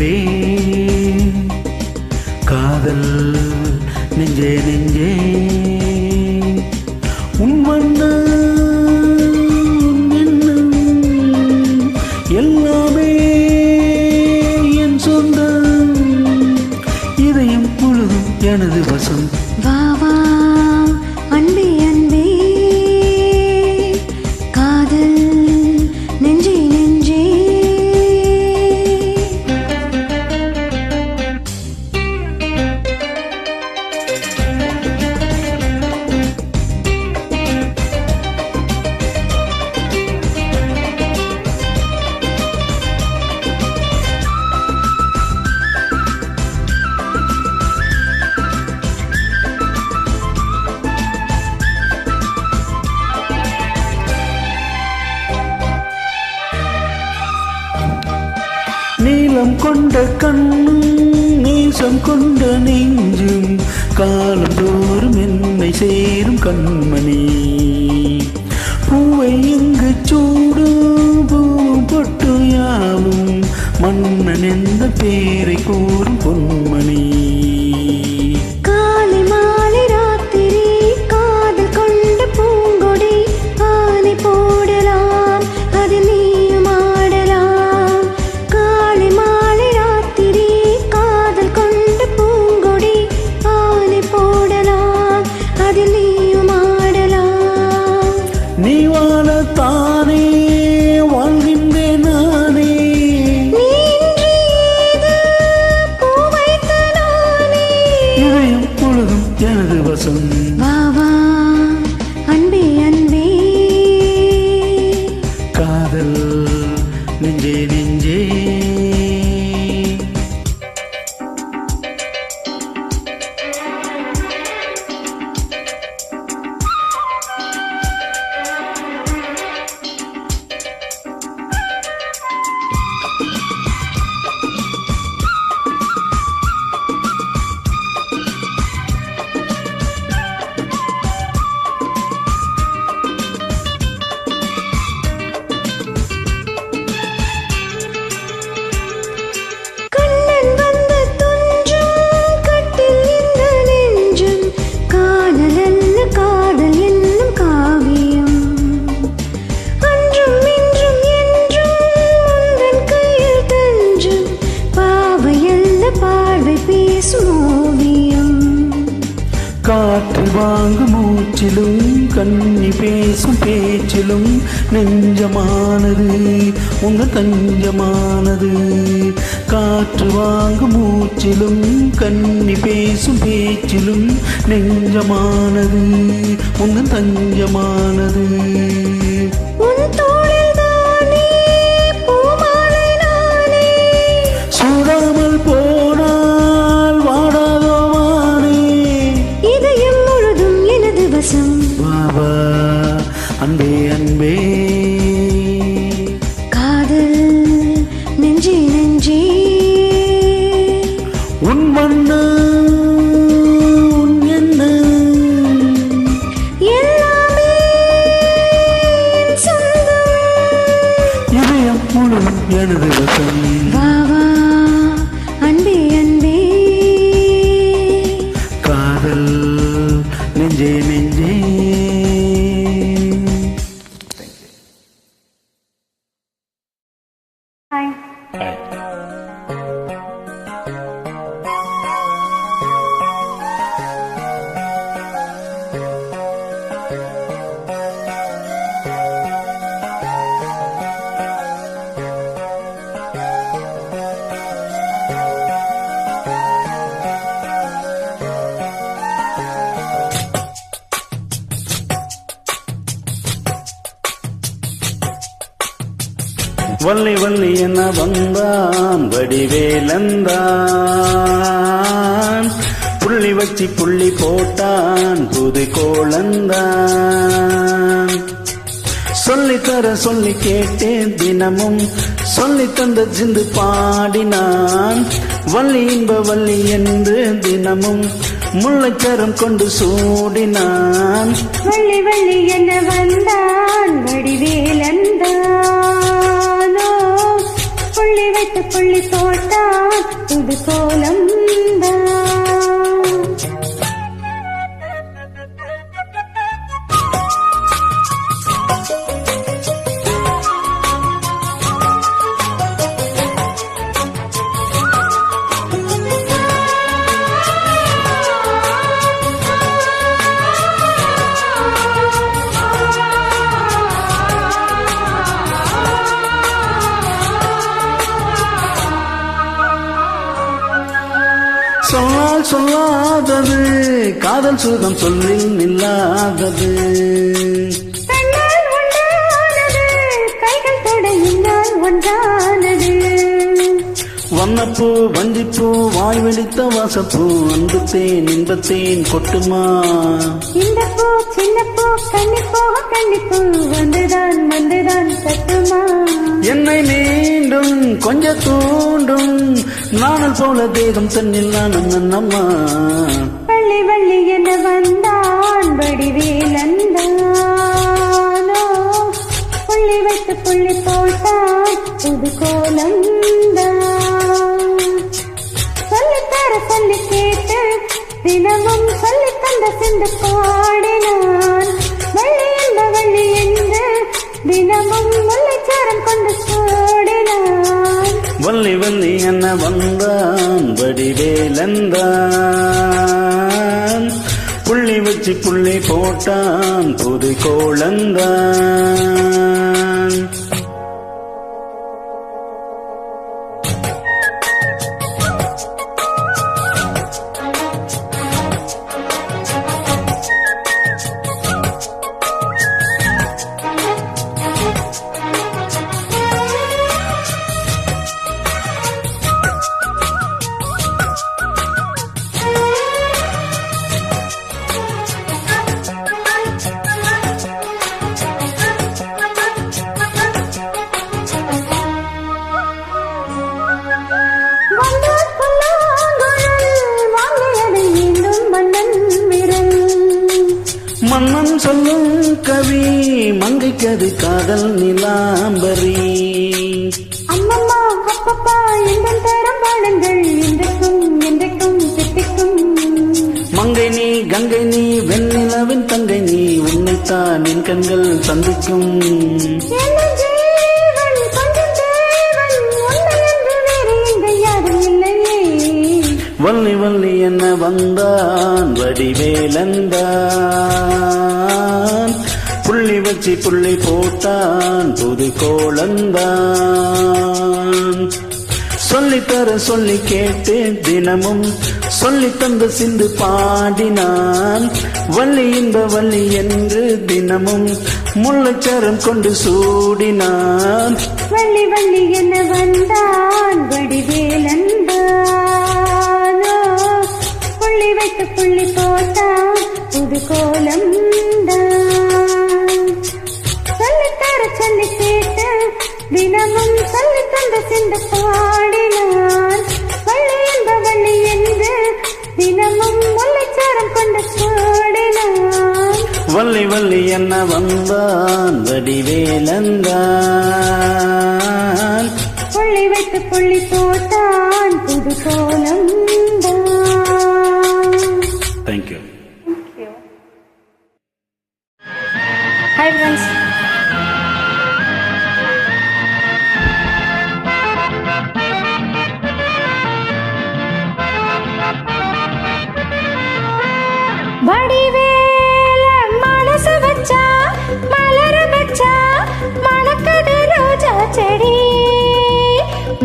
அன்பே காதல் நெஞ்சே நெஞ்சே உன் வண்ணம் உன் எண்ணம் எல்லாமே என் சொந்தம் இதயம் முழுதும் எனது வசம் வா வா அன்பே அன்பே காதல் நெஞ்சே நெஞ்சே நீலம் கொண்ட கண்ணும் நேசம் கொண்ட நெஞ்சும் காலந்தோறும் என்னை சேரும் கண்மணி பூவை இங்கு சூடும் பூவும் பொட்டு யாவும் மன்னன் எந்த பேரை கூறும் பொன்மணி காலை மாலை ராத்திரி காதல் கொண்ட பூங்கொடி ஆனை போடலாம் அது நீயும் ஆடலாம் காலை மாலை ராத்திரி காதல் கொண்ட பூங்கொடி ஆனை போடலாம் அது நீயும் ஆடலாம் நீ வாழத்தானே வாழ்கின்றேன் நானே நீ இன்றி பூ வைத்த நானே இதயம் பொழுதும் எனது வசம் வா வா அன்பே அன்பே காதல் நெஞ்சே நெஞ்சே கண்ணன் வந்து துஞ்சும் கட்டில் இந்த நெஞ்சும் காதல் அல்ல காதல் என்னும் காவியம் அன்றும் இன்றும் என்றும் உந்தன் கையில் தஞ்சும் பாவை அல்ல பார்வை பேசும் ஓவியம் காற்று வாங்கும் மூச்சிலும் கண்ணி பேசும் பேச்சிலும் நெஞ்சமானது உங்கள் தஞ்சமானது காற்று வாங்கும் மூச்சிலும் கண்ணி பேசும் பேச்சிலும் நெஞ்சமானது உங்கள் தஞ்சமானது உன் தோளில் தானே பூமாலை நானே சூடாமல் போனால் வாடாதோ வானே இதயம் முழுதும் எனது வசம் பாபா அன்பே அன்பே காதல் நெஞ்சே நெஞ்சே உன் வண்ணம் உன் எண்ணம் எல்லாமே என் சொந்தம் இதயம் முழுதும் எனது வசம் வா வா அன்பே அன்பே காதல் நெஞ்சே நெஞ்சே ஹாய் வள்ளி வள்ளி என வந்தான் வடிவேலந்தான் புள்ளி வச்சி புள்ளி போட்டான் புது கோலந்தான் சொல்லித்தர சொல்லி கேட்டேன் தினமும் சொல்லி தந்த சிந்து பாடினான் வள்ளி இன்ப வள்ளி என்று தினமும் முல்லைச்சரம் கொண்டு சூடினான் வள்ளி வள்ளி என்ன வந்தான் வடிவேலந்தானோ வள்ளி வைத்து புள்ளி போட்டான் புது கோலம் சொல்லால் சொல்லாதது காதல் சுகம் சொல்லில் நில்லாதது கைகள் தொடையினால் ஒன்றானது வண்ணப்பூ வஞ்சிப்பூ வாய் வெடித்த வாசப்பூ அன்புத்தேன் இன்பத்தேன் கொட்டுமா இந்த பூ சின்ன பூ கன்னிப்பூ வந்துதான் கட்டுமா என்னை மீண்டும் கொஞ்ச தூண்டும் நானல் போல தேகம் தன்னில் நான் அம்மா வள்ளி வள்ளி என வந்தான் வடிவேலந்தானோ புள்ளி வைத்து புள்ளி போட்டான் புது கோலம் சொல்லித்தர சொல்லி கேட்டு தினமும் சொல்லி தந்த சிந்து பாடினான் வள்ளி என்ற வள்ளி என்று தினமும் முல்லைச்சாரம் கொண்டு சூடினான் வள்ளி வள்ளி என்ன வந்தான் வடிவேலந்தான் புள்ளி வச்சு புள்ளி போட்டான் புது கோலந்தான் மன்னன் சொல்லும் கவி மங்கைக்கது காதல் நிலாம்பரி அம்மம்மா அப்பப்பா எங்கள் தரம் பாடுங்கள் என்றைக்கும் திட்டிக்கும் மங்கை நீ கங்கை நீ வெண்ணிலவின் தங்கை நீ உன்னைத்தான் என் கண்கள் சந்திக்கும் வள்ளி வள்ளி என்ன வந்தான் வடிவேலந்தான் புள்ளி வச்சு புள்ளி போட்டான் புது கோலந்தான் சொல்லித்தர சொல்லி கேட்டேன் தினமும் சொல்லி தந்த சிந்து பாடினான் வள்ளி இன்ப வள்ளி என்று தினமும் முல்லைச்சரம் கொண்டு சூடினான் வள்ளி வள்ளி என்ன வந்தான் வடிவேலந்தானோ புள்ளி வைத்து புள்ளி போட்டான் புது கோலம் சொல்லித்தர சொல்லி கேட்டு தினமும் சொல்லி தந்த சிந்து பாடினான் வள்ளி என்ப வள்ளி என்று தினமும் முல்லைச்சாரம் கொண்டு சூடினான் வள்ளி வள்ளி என்ன வந்தான் வடிவேலந்தான் புள்ளி வைத்து புள்ளி போட்டான் புது கோலம் தேங்க்யூ. Hi friends. வடிவேல மனசு வச்சா மலர வச்சா மணக்கது ரோஜா செடி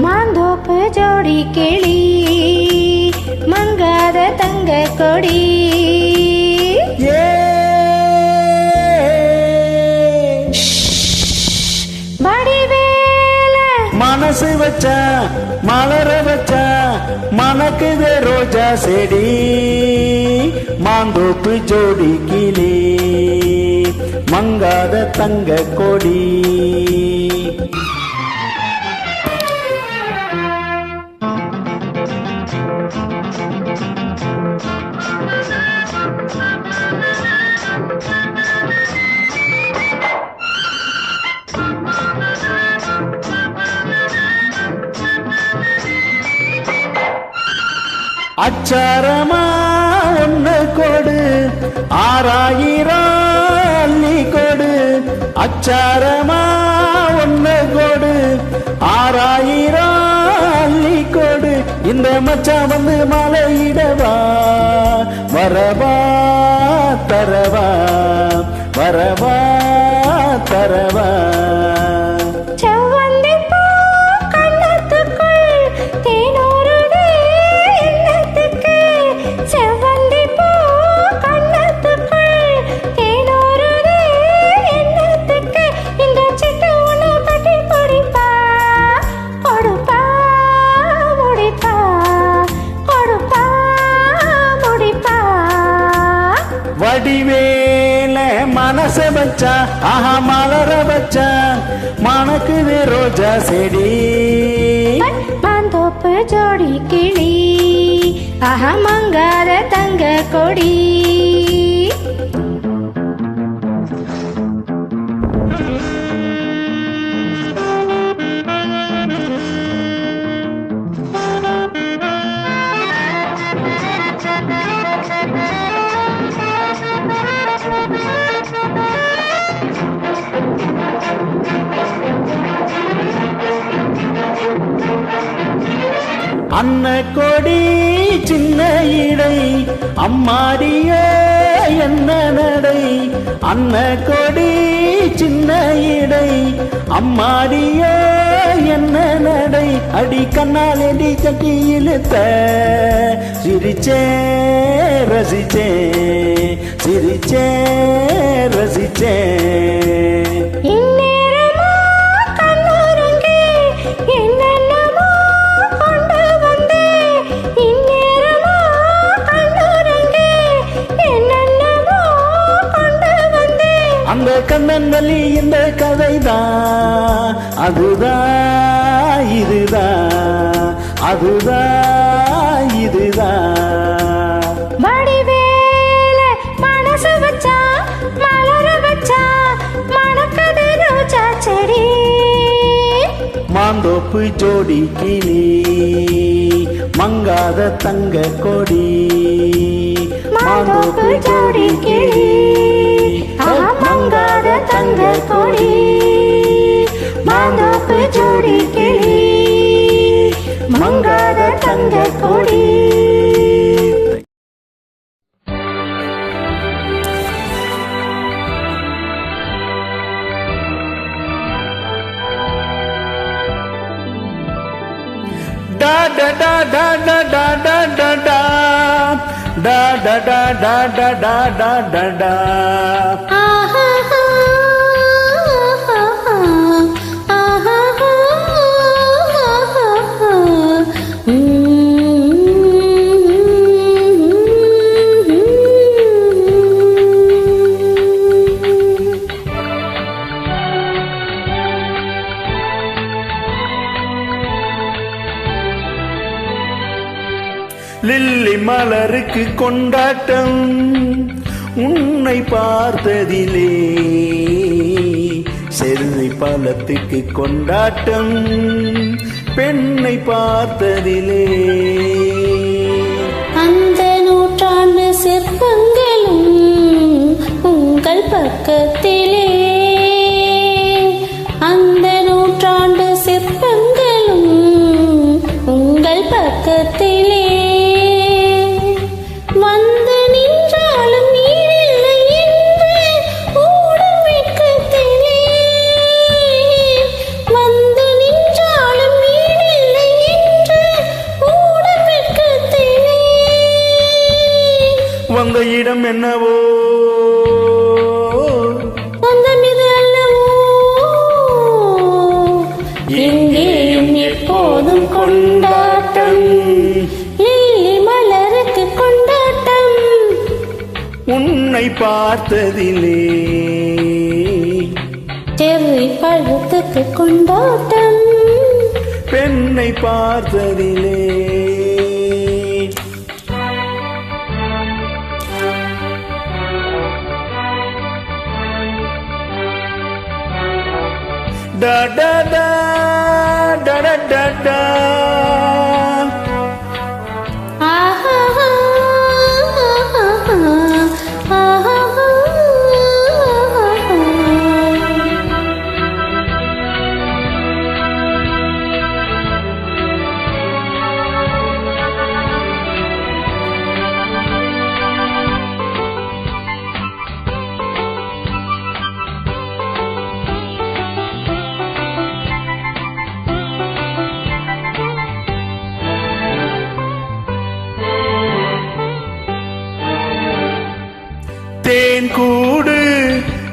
மாந்தோப்பு ஜோடி கிளி மங்காத தங்க கொடி வடிவேல மனசு வச்சா மலர வச்சா மணக்குது ரோஜா செடி மாந்தோப்பு ஜோடி கிளி மங்காத தங்க கொடி. அச்சாரமா ஒண்ணு கொடு 6000 அள்ளி கொடு அச்சாரமா ஒண்ணு கொடு 6000 அள்ளி கொடு இந்த மச்சான் வந்து மலையிடவா வரவா தரவா வரவா தரவா வடிவேல மனச வச்சா ஆஹா மலர வச்சா மணக்குது ரோஜா செடி மாந்தோப்பு ஜோடி கிளி ஆஹா மங்கார தங்க கொடி அன்ன கொடி சின்ன இடை அம்மாடியோ என்ன நடை அன்ன கொடி சின்ன இடை அம்மாடியோ என்ன நடை அடி கண்ணால் எடி கட்டி இழுத்த சிரிச்சே ரசிச்சே சிரிச்சே ரசிச்சே அந்த கண்ணன் வலி இந்த கதைதான் அதுதான் இதுதான் அதுதான் இதுதான் வடிவேல மனச வச்சா மலர வச்சா மணக்கது ரோஜா செடி மாந்தோப்பு ஜோடி கிளி மங்காத தங்க கொடி மாந்தோப்பு ஜோடி கிளி மங்காத தங்க கொடி மாந்தோப்பு ஜோடி கிளி மங்காத தங்க கொடி da da da da da da da da da da da da da da da da da da lily மலருக்கு கொண்டாட்டம் உன்னை பார்த்ததிலே செல்வி பழத்துக்கு கொண்டாட்டம் பெண்ணை பார்த்ததிலே அந்த நூற்றாண்டு சிற்பங்களும் உங்கள் பக்கத்திலே அந்த நூற்றாண்டு சிற்பங்களும் உங்கள் பக்கத்திலே வந்து நின்றாலும் நீரில்லை என்று ஓடும் வெட்கத்திலே வந்து நின்றாலும் நீரில்லை என்று ஓடும் வெட்கத்திலே வந்த இடம் என்னவோ சொந்தம் இது அல்லவோ எங்கேயும் எப்போதும் கொண்டாட்டம் லில்லி மலருக்கு கொண்டாட்டம் உன்னை பார்த்ததிலே செர்ரி பழத்துக்கு கொண்டாட்டம் பெண்ணை பார்த்ததிலே da da da da da da da ஆஹா தேன் கூடு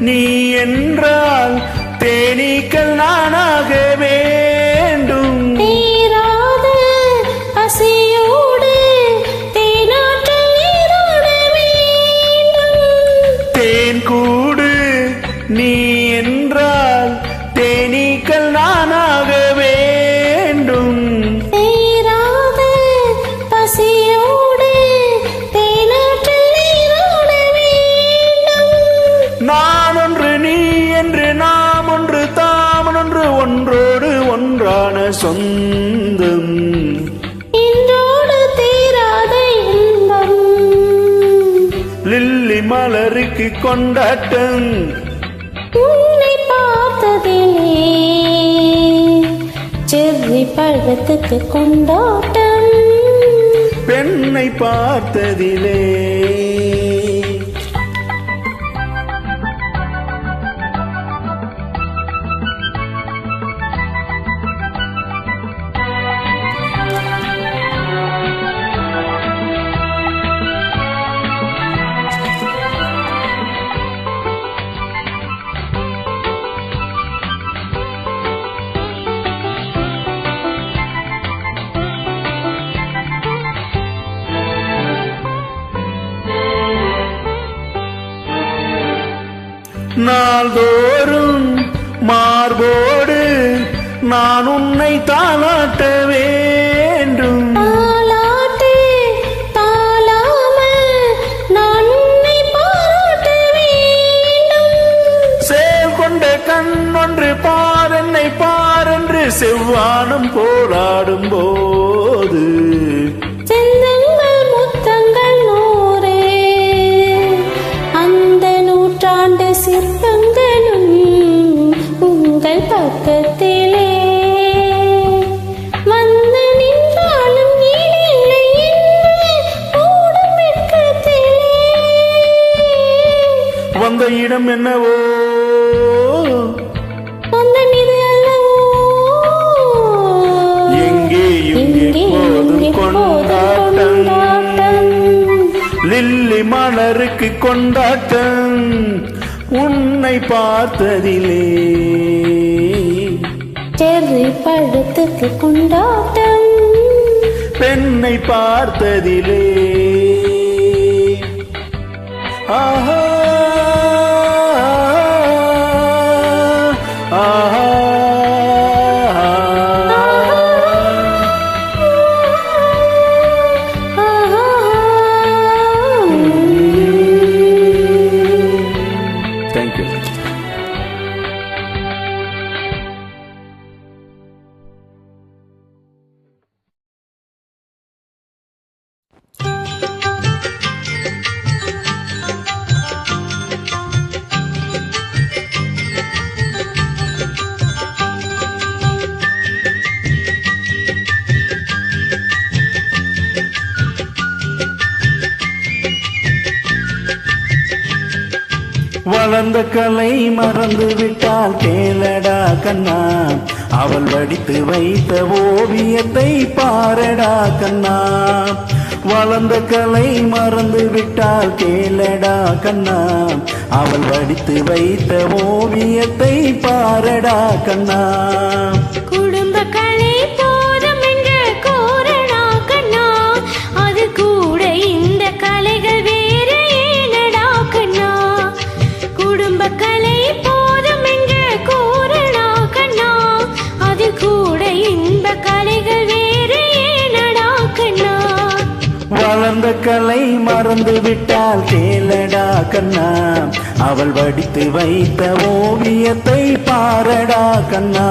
நீ என்றால் தேனீக்கள் நானாக வேண்டும். தீராத பசியோடு தேனாற்றல் நீரோட வேண்டும். தேன் கூடு நீ என்றால் தேனீக்கள் நானாக வேண்டும். தீராத பசியோடு தேனாற்றல் நீரோட வேண்டும். நான் ஒன்று நீ என்று நாம் ஒன்று தாமன் ஒன்று ஒன்றோடு ஒன்றான சொந்தம். இன்றோடு தீராத இன்பம். லில்லி மலருக்கு கொண்டாட்டம். உன்னை பார்த்ததிலே செர்ரி பழத்துக்கு கொண்டாட்டம். பெண்ணை பார்த்ததிலே நாள்தோறும் மார்போடு நான் உன்னை தாளாட்ட வேண்டும். தாலாட்டு தாளாமல் நான் உன்னை பாராட்ட வேண்டும். சேல் கொண்ட கண் ஒன்று பாரென்னை பாரென்று செவ்வானம் போராடும் போது செந்தங்கள் முத்தங்கள் நூறே அந்த நூற்றாண்டு சிற்பங்களும் உங்கள் பக்கத்திலே வந்து நின்றாலும் ஈடில்லை என்று ஓடும் வெட்கத்திலே. வந்த இடம் என்னவோ சொந்தம் இது அல்லவோ எங்கேயும் எப்போதும் கொண்டாட்டம். லில்லி மலருக்கு கொண்டாட்டம். உன்னை பார்த்ததிலே செர்ரி பழத்துக்கு கொண்டாட்டம். பெண்ணை பார்த்ததிலே ஆஹா ஆஹா Thank you. வளர்ந்த கலை மறந்து விட்டால் கேளடா கண்ணா, அவள் வடித்து வைத்த ஓவியத்தை பாரடா கண்ணா. வளர்ந்த கலை மறந்து விட்டால் கேளடா கண்ணா, அவள் வடித்து வைத்த ஓவியத்தை பாரடா கண்ணா. குடும்ப கலை போதும் என்று கூறடா கண்ணா, அது கூட இந்த கலைகள் வேறு ஏனடா கண்ணா. குடும்ப கலை போதும் என்று கூறடா கண்ணா, அது கூட இந்த கலைகள் வேறு ஏனடா கண்ணா. வளர்ந்த கலை மறந்து விட்டால் கேளடா கண்ணா, அவள் வடித்து வைத்த ஓவியத்தை பாரடா கண்ணா.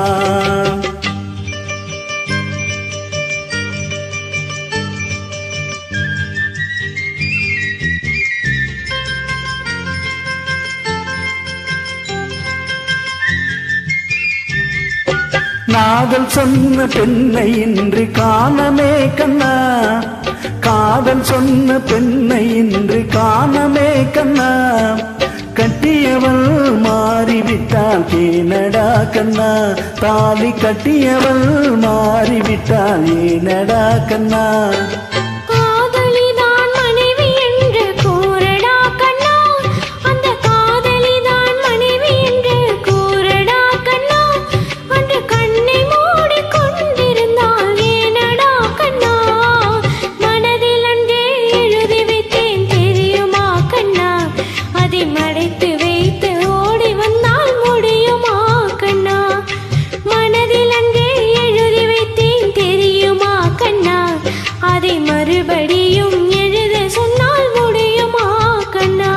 நாதல் சொன்ன பெண்ணை இன்று காணமே கண்ணா, காதல் சொன்ன பெண்ணை இன்று காணமே கண்ணா. கட்டியவள் மாறிவிட்டால் ஏனடா கண்ணா, தாலி கட்டியவள் மாறிவிட்டால் ஏனடா கண்ணா. காதலிதான் மனைவி என்று கூறடா கண்ணா, அதை மறுபடியும் எழுத சொன்னால் முடியுமா கண்ணா?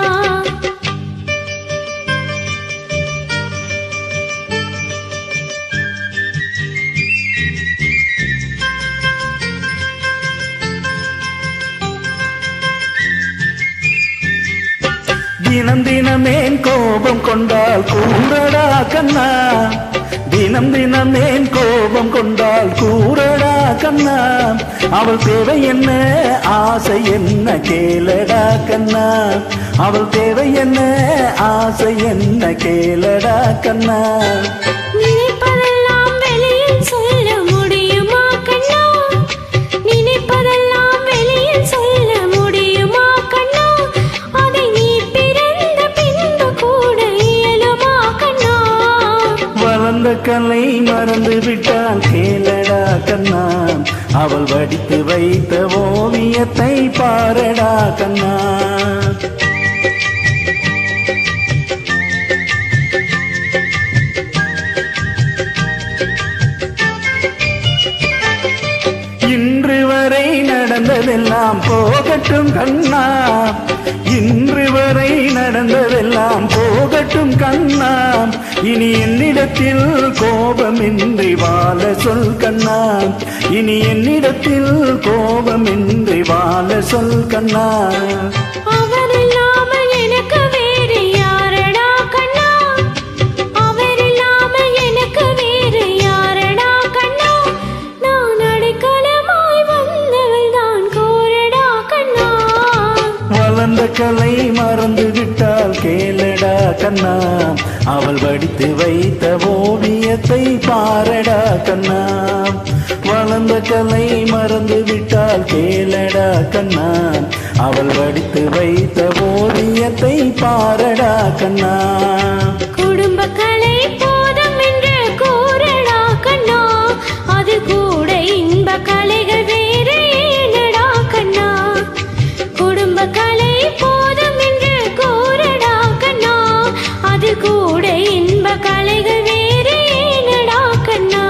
தினம் தினமேன் கோபம் கொண்டால் கூறடா கண்ணா, தினம் தினமேன் கோபம் கொண்டால் கூறடா கண்ணா, அவள் தேவை என்ன ஆசை என்ன கேளடா கண்ணா, அவள் தேவை என்ன ஆசை என்ன கேளடா கண்ணா. நினைப்பதெல்லாம் வெளியில் சொல்ல முடியுமா கண்ணா? நினைப்பதெல்லாம் வெளியில் சொல்ல முடியுமா கண்ணா? அதை நீ பிறந்த பின்பு கூட இயலுமா கண்ணா? வளர்ந்த கலை மறந்து விட்டால் கேளடா கண்ணா, அவள் வடித்து வைத்த ஓவியத்தை பாரடா கண்ணா. இன்று வரை நடந்ததெல்லாம் போகட்டும் கண்ணா, இன்று வரை நடந்ததெல்லாம் போகட்டும் கண்ணா, இனி என்னிடத்தில் கோபமின்றி வாழ சொல் கண்ணா, இனி என்னிடத்தில் கோபமின்றி வாழ சொல் கண்ணா. அவர் இல்லாமல் எனக்கு வேறு யாரடா கண்ணா? அவர் இல்லாமல் எனக்கு வேறு யாரடா கண்ணா? நான் அடைக்கலமாய் வந்தவள் தான் கூறடா கண்ணா. வளர்ந்த கலை மறந்து விட்டால் கேளடா கண்ணா, அவள் வடித்து வைத்த ஓவியத்தை பாரடா கண்ணா. வளர்ந்த கலை மறந்து விட்டால் கேளடா கண்ணா, அவள் வடித்து வைத்த ஓவியத்தை பாரடா கண்ணா. குடும்ப கலை போதும் என்று கூறடா கண்ணா, அது கூட இன்ப கலைகள் வேறு ஏனடா கண்ணா? குடும்ப கலை போதும் என்று கூறடா கண்ணா, அது கூட இன்ப கலைகள் வேறு ஏனடா கண்ணா?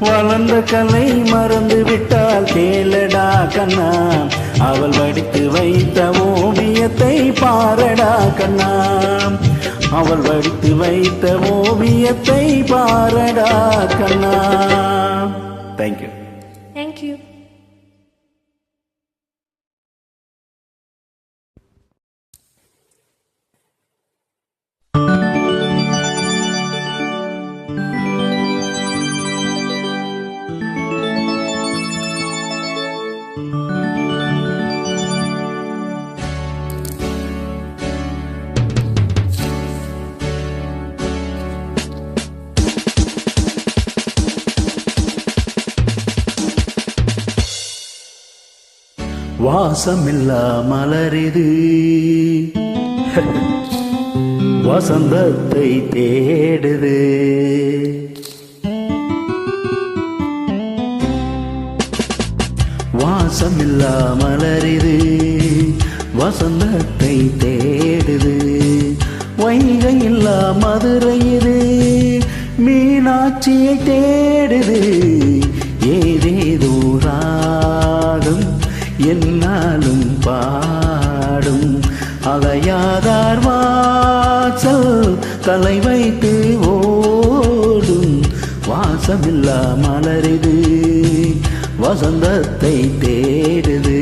வளர்ந்த கலை மறந்து விட்டால் கேளடா கண்ணா, அவள் வடித்து வைத்த ஓவியத்தை பாரடா கண்ணா, அவள் வடித்து வைத்த ஓவியத்தை பாரடா கண்ணா. தேங்க்யூ. தேங்க்யூ. வாசமில்லா மலரிது வசந்தத்தை தேடுது, வாசமில்லா மலரிது வசந்தத்தை தேடுது, வைகையில்லா மதுரை இது மீனாட்சியை தேடுது, ஏதேதோ ராகம் என்னாலும் பாடும், அலையாதார் வாசல் தலை வைத்து ஓடும், வாசமில்லா மலரிது வசந்தத்தை தேடுது.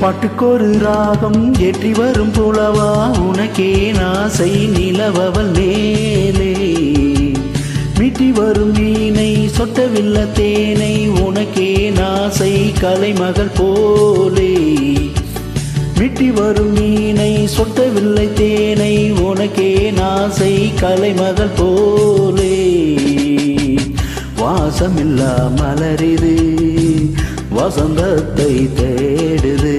பாட்டுக்கொரு ராகம் ஏற்றி வரும் புலவா, உனக்கே நாசை நிலவவள் மேலே, மீட்டி வரும் மீனை சொட்டவில்ல தேனை, உனக்கே நாசை கலைமகள் போலே, மீட்டி வரும் மீனை சொட்ட சிந்தவில்லை தேனை உனக்கே நாசை கலைமகள் போலே வாசமில்லா மலரிது வசந்தத்தை தேடுது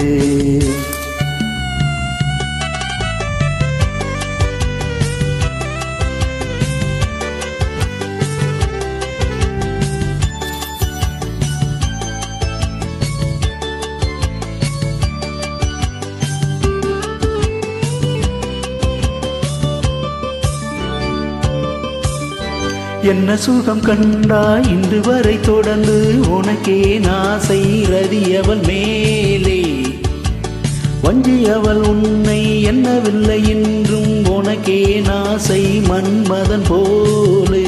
என்ன சுகம் கண்டா இன்று வரை தொடர்ந்து உனக்கே நாசை ரதியவள் மேலே வஞ்சி அவள் உன்னை எண்ணவில்லை என்றும் உனக்கே நாசை மன்மதன் போலே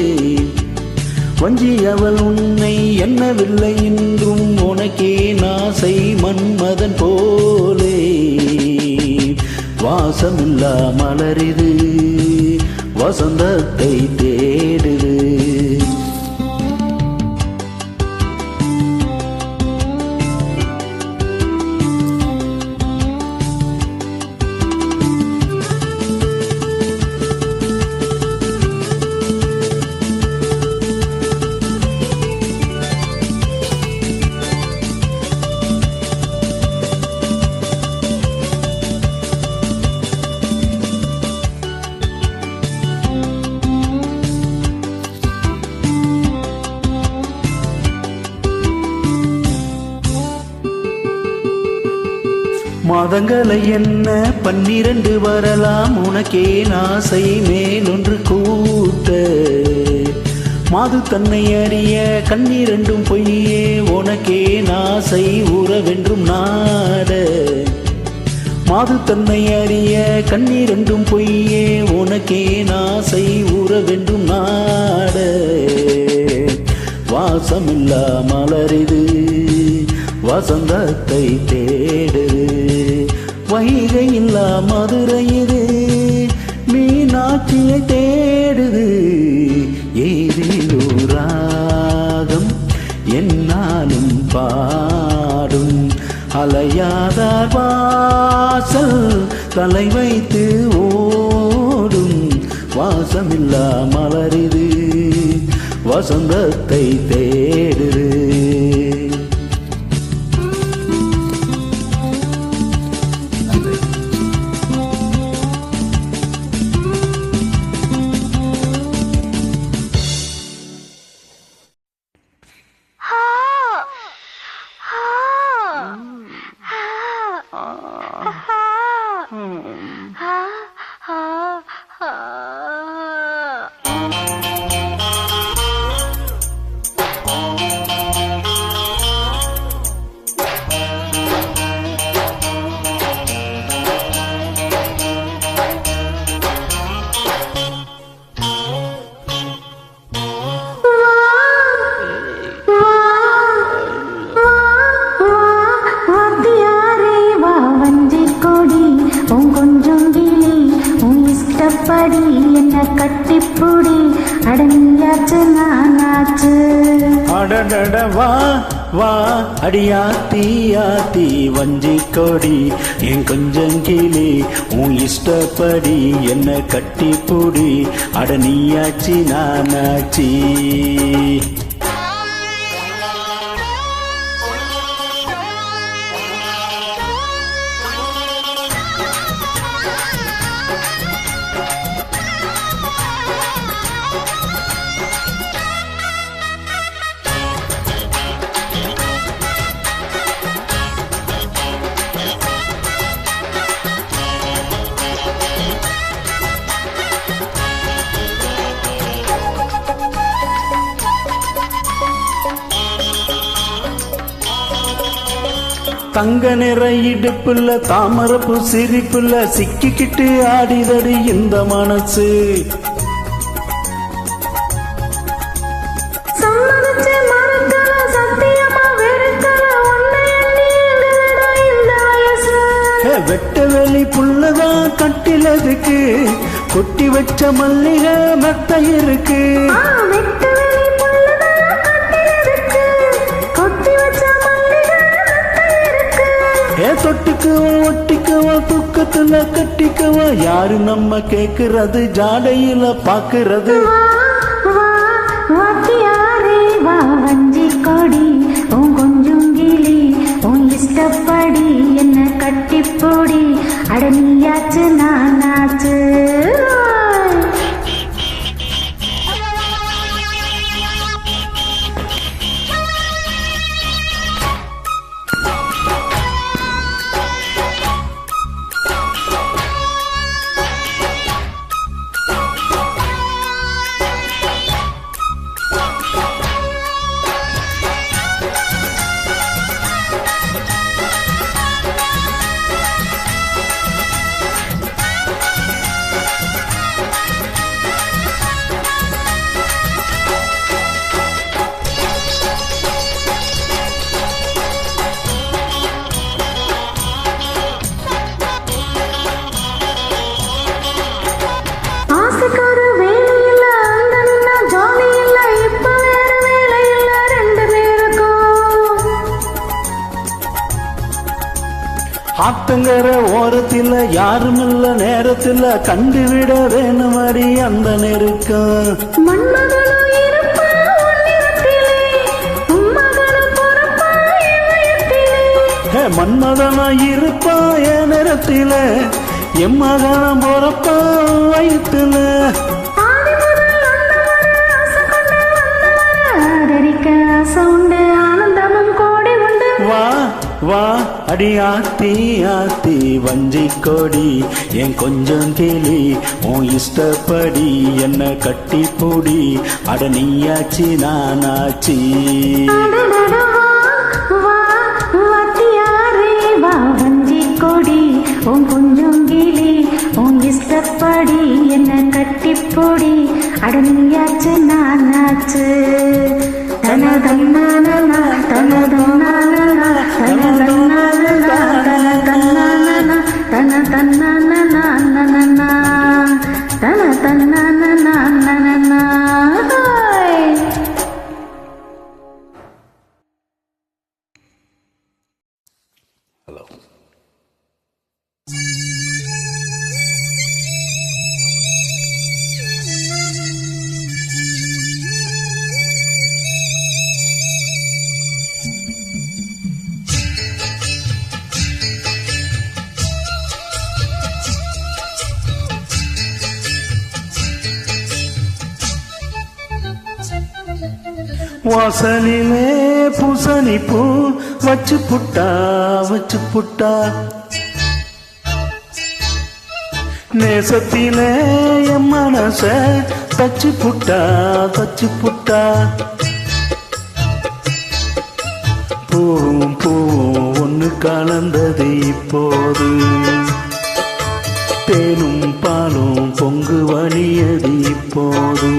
வஞ்சி அவள் உன்னை எண்ணவில்லை என்றும் உனக்கே நாசை மன்மதன் போலே வாசமில்லா மலரிது வசந்தத்தை தேடுது மாதங்களை என்ன 12 வரலாம் உனக்கே நாசை மேலொன்று கூட்ட மாது தன்னை அறிய கண்ணீரண்டும் பொய்யே உனக்கே நாசை உறவென்றும் நாட மாது தன்னை அறிய கண்ணீரண்டும் பொய்யே உனக்கே நாசை உறவென்றும் நாட வாசமில்லா மலரிது வசந்தத்தை தேடுது வைகை இல்லா மதுரை இது மீனாட்சியை தேடுது ஏதிலோ ராகம் என்னாலும் பாடும் அலையாதார் வாசல் தலை வைத்து ஓடும் வாசமில்லா மலரிது வசந்தத்தை தேடுது என்ன கட்டிப்புடி அடனியாச்சு நானாச்சு அடடட வா வா அடியாத்தி ஆத்தி வஞ்சி கொடி என் கொஞ்சம் கிளி உன் இஷ்டப்படி என்ன கட்டிப்புடி அடனியாச்சி நானாச்சி தங்க நிற இடுப்புல தாமரப்பு சிரிப்புல சிக்கிக்கிட்டு ஆடிதடி இந்த மனசு வெட்ட வெளி புள்ளதான் கட்டிலதுக்கு கொட்டி வச்ச மல்லிகை மெத்த இருக்கு தொட்டிக்குவோம் ஒட்டிக்குவோம் தூக்கத்துல கட்டிக்குவோம் யாரு நம்ம கேக்குறது ஜாடையில பாக்குறது வஞ்சி கொடி உன் கொஞ்சம் கிளி உன் இஷ்டப்படி என்ன கட்டிப்போடி அடனியாச்சு நானாச்சு ஆத்தங்கர ஓரத்தில் யாரும் இல்ல நேரத்தில் கண்டுவிட வேணும் அடி அந்த நெருக்கம் மன்மதனா இருப்பா என் நேரத்தில் எம்மகனம் போறப்பா வயிற்றுல வா வா அடி ஆத்தி ஆத்தி வஞ்சி கொடி என் கொஞ்சம் கிளி உன் இஷ்டப்படி என்ன கட்டி பூடி அட நீயாச்சி நானாச்சி வஞ்சி கொடி உன் கொஞ்சம் கிளி உன் இஷ்டப்படி என்ன கட்டி பூடி அட நீயாச்சு நானாச்சு தனதன்னான தனதன்னான ஹலோ வாசலிலே பூசணி பூ வச்சு புட்டா நேசத்திலே என் மனச தச்சு புட்டா பூவும் பூவும் ஒன்று கலந்தது இப்போது தேனும் பாலும் பொங்கு வழியது இப்போது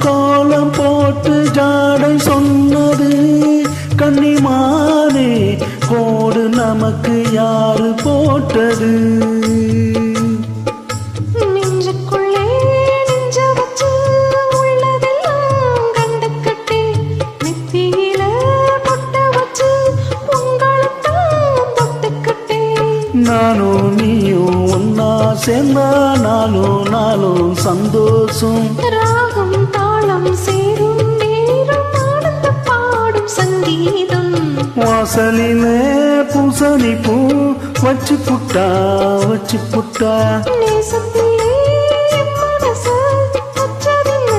கோலம் போட்டு ஜாடை சொன்னது கன்னிமானே கோடு நமக்கு யாரு போட்டது நானும் நீயும் ஒன்னா சேர்ந்தா நாளும் சந்தோஷம் ராகம் தாளம் சேரும் நேரம் ஆனந்த பாடும் சங்கீதம் வாசலிலே பூசணி பூ வச்சு புட்டா நேசத்திலே மனச வச்சதென்ன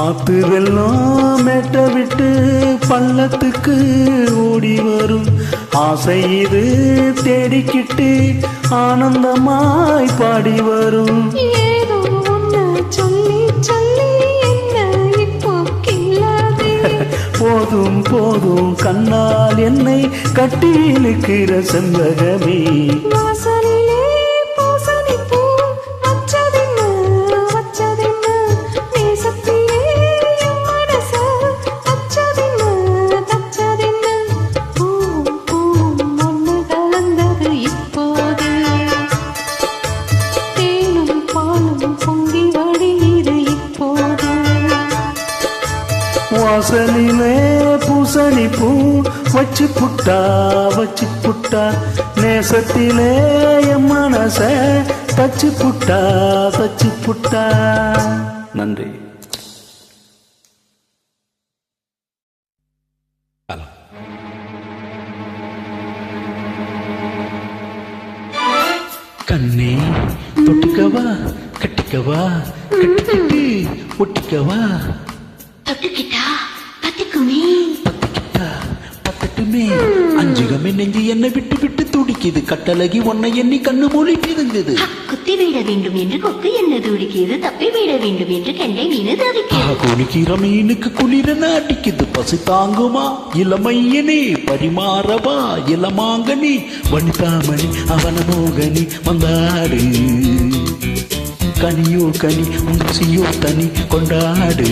ஆத்து வெள்ளம் மேட்ட விட்டு பள்ளத்துக்கு ஓடி வரும் ஆசை இது தேடிக்கிட்டு ஆனந்தமாய் பாடி வரும். ஏதோ ஒன்று சொல்லி சொல்லி என்ன இப்போ கில்லாதே. போதும் போதும் கண்ணால் என்னை கட்டி இழுக்கிற செண்பகமே. வாசலிலே பூசணி பூ வச்சதென்ன வச்சதென்ன நேசத்திலே என் மனச தச்சதென்ன தச்சதென்ன. பூவும் ஒன்று கலந்தது இப்போது தேனும் பாலும் பொங்கி வழியுது இப்போது. வாசலிலே பூசணி பூ வச்சு புட்டா நேசத்திலே என் மனச தச்சு புட்டா. நன்றி. கண்ணே தொட்டுக்கவா கட்டிக்கவா கட்டிக்கிட்டு ஒட்டிக்கவா தொட்டுக்கிட்டா பத்துக்குமே பத்தட்டுமே. அஞ்சுகமே நெஞ்சு என்னை விட்டு விட்டு துடிக்குது. கட்டழகி உன்னை எண்ணி கண்ணு மூடி பிதுங்குது. குத்தி விட வேண்டும் என்று கொக்கு என்ன துடிக்கிறது. தப்பி விட வேண்டும் என்று கெண்டை மீன் தவிக்கிறது. குளிக்கிற மீனுக்கு குளிரன அடிக்குது. பசி தாங்குமா இளமையனே பரிமாறவா இளமாங்கனி. வனிதாமணி அவன மோகனி வந்தாடு. கனியோ கனி உன்சியோ தனி கொண்டாடு.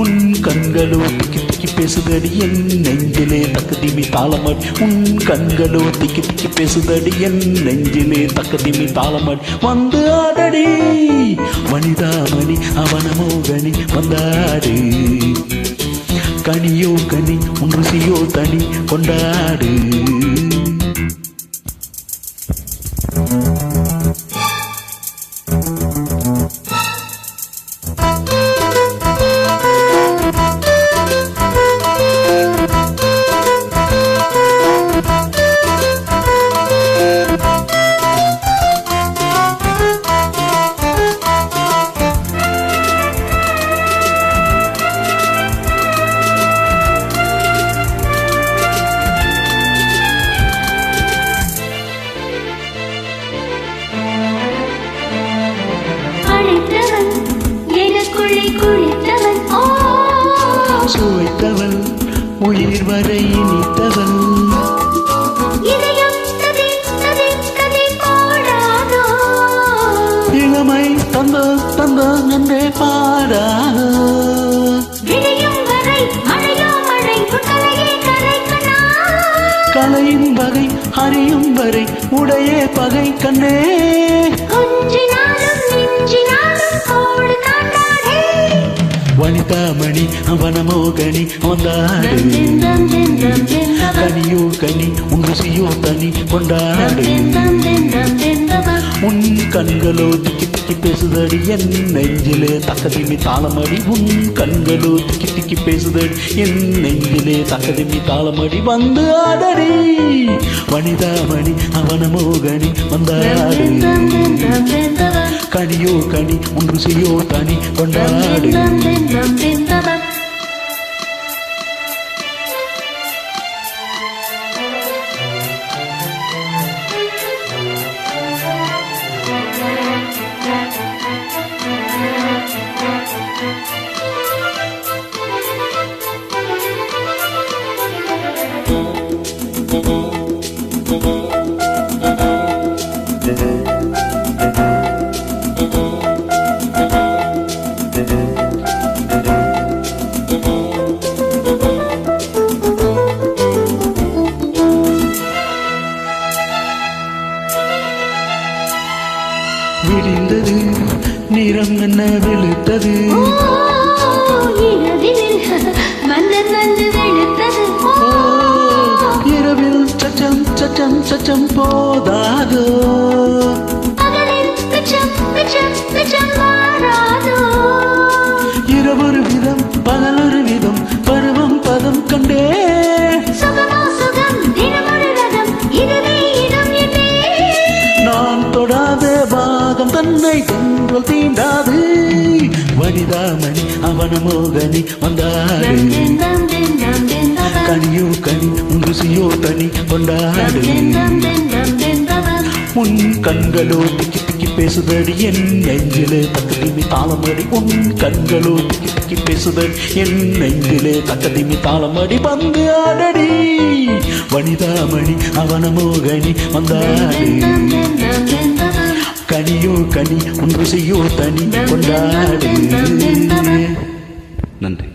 உன் கண்களோ திக்கி திக்கி பேசுதடி என் நெஞ்சிலே தக்கதிமி தாளமடி. உன் கண்களோ திக்கி திக்கி பேசுதடி என் நெஞ்சிலே தக்கதிமி தாளமடி. வந்து ஆடடி வனிதாமணி அவன மோகனி வந்தாடு. கனியோ கனி உன் ருசியோ தனி கொண்டாடு. சுவைத்தவள் உயிர் வரை இனித்தவள். இளமை தந்த தந்த நன்றே பாடாதோ. கலையின் வகை அறியும் வரை உடைய பகை கண்ணே. வனிதாமணி அவன மோகனி வந்தாடு. கனியோ கனி உன் ருசியோ தனி கொண்டாடு. உன் கண்களோ திக்கி திக்கி பேசுதடி என் நெஞ்சிலே தக்கதிமி தாளமடி. உன் கண்களோ திக்கி திக்கி பேசுதடி என் நெஞ்சிலே தக்கதிமி தாளமடி. வந்து ஆடடி வனிதாமணி அவன மோகனி வந்தாடு. கனியோ கனி உன் ருசியோ தனி கொண்டாடு. விடிந்தது நிறம் என்ன வெளுத்தது. இரவில் சச்சம் சச்சம் சச்சம் போதாதோ. இரவொரு விதம் பகலொரு விதம் பருவம் பதம் கண்டே. நான் தொடாத பாகம் தன்னை தென்றல் தீண்டாது வனிதாமணி அவன மோகனி வந்தாடு கனியோ கனி ருசியோ தனி கொண்டாடு உன் கண்களோ திக்கி திக்கி பேசுதடி என் நெஞ்சிலே தக்கதிமி தாளமடி உன் கண்களோ திக்கி திக்கி பேசுதடி என் நெஞ்சிலே தக்கதிமி தாளமடி வந்து ஆடடி வனிதாமணி அவன மோகனி வந்தாடு கனியோ கனி உன் ருசியோ தனி கொண்டாடு நன்றி.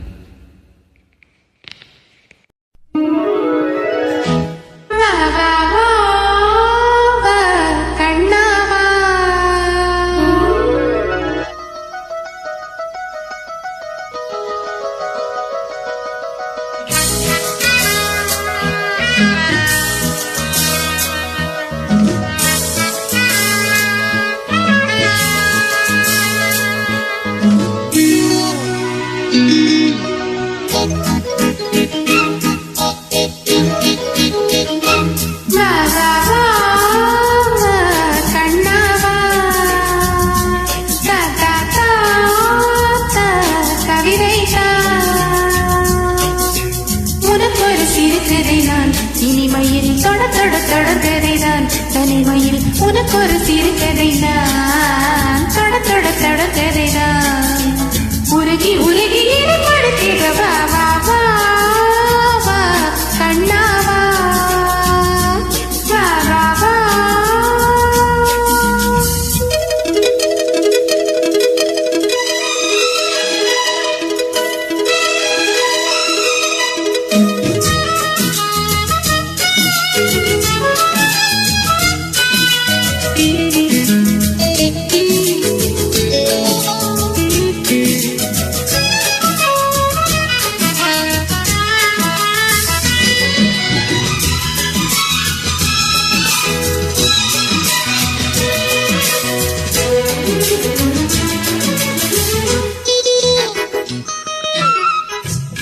இனிமையில் தொட தொட தொடர்கதைதான் தனிமையில் உனக்கு ஒரு சிறுகதை நான் தொட தொட தொடர்கதைதான் உருகி உருகி ஈடுபடுத்திட வா வா வா வா கண்ணாவா வா வா வா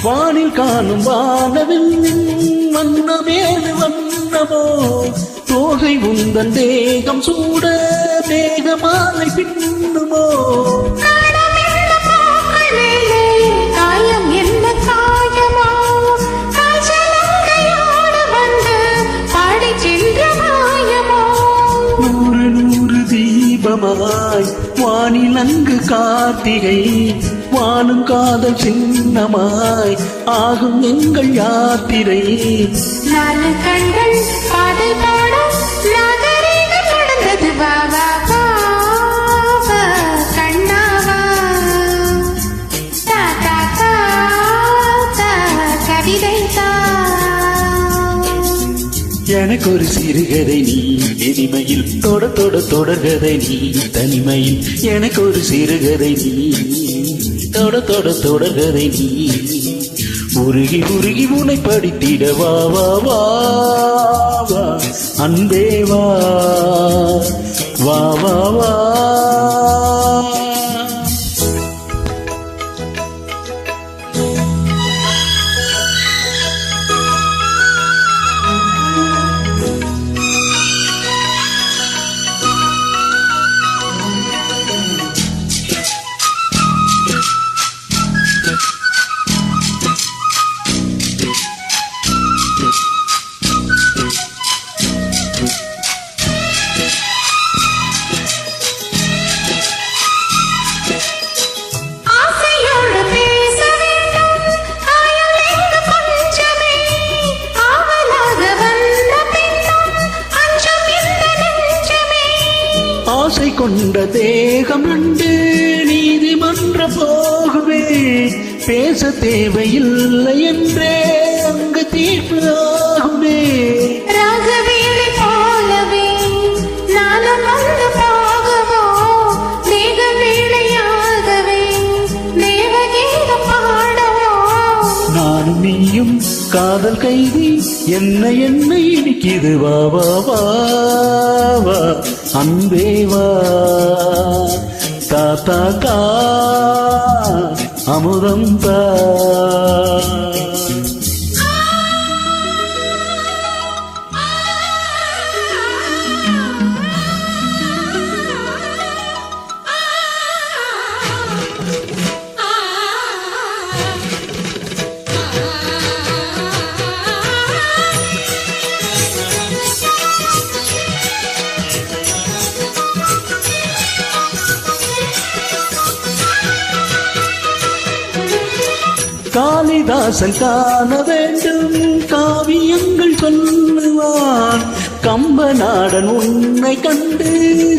வானில் காணும் வானவில் வண்ணமேது வண்ணமோ தோகை உந்தன் தேகம் சூட மேகமாலை பின்னுமோ காயம் என்ன காயமோ காய்ச்சலோடு வந்து பாடி சென்ற மாயமோ நூறு நூறு தீபமாய் வானில் அங்கு கார்த்திகை வானும் காதல் சின்னமாய் ஆகும் எங்கள் யாத்திரை நாலு கண்கள் பாதை பாட நாகரீகம் நடந்தது வா வா வா வா கண்ணாவா தா தா தா தா கவிதை தா எனக்கு ஒரு சிறுகதை நீ இனிமையில் தொட தொட தொடர்கதை நீ தனிமையில் எனக்கு ஒரு சிறுகதை நீ தொட தொட தொடர்கதை நீ உருகி உருகி உனை படித்திட வா வா வா வா அன்பே வா வா வா வா ஆசை கொண்ட தேகம் ரெண்டு நீதிமன்ற போகுவே பேச தேவையில்லை என்றே அங்கு தீர்ப்பு ஆகுமே ராகவேலை போலவே நானும் வந்து போகவோ மேக வேளையாகவே தேவகீதம் பாடவோ நானும் நீயும் காதல் கைதி என்ன என்ன இனிக்குது வா வா வா வா அன்பே வா தா தா தா அமுதம் தா காளிதாசன் காண வேண்டும் காவியங்கள் சொல்லுவான் கம்பநாடன் உன்னை கண்டு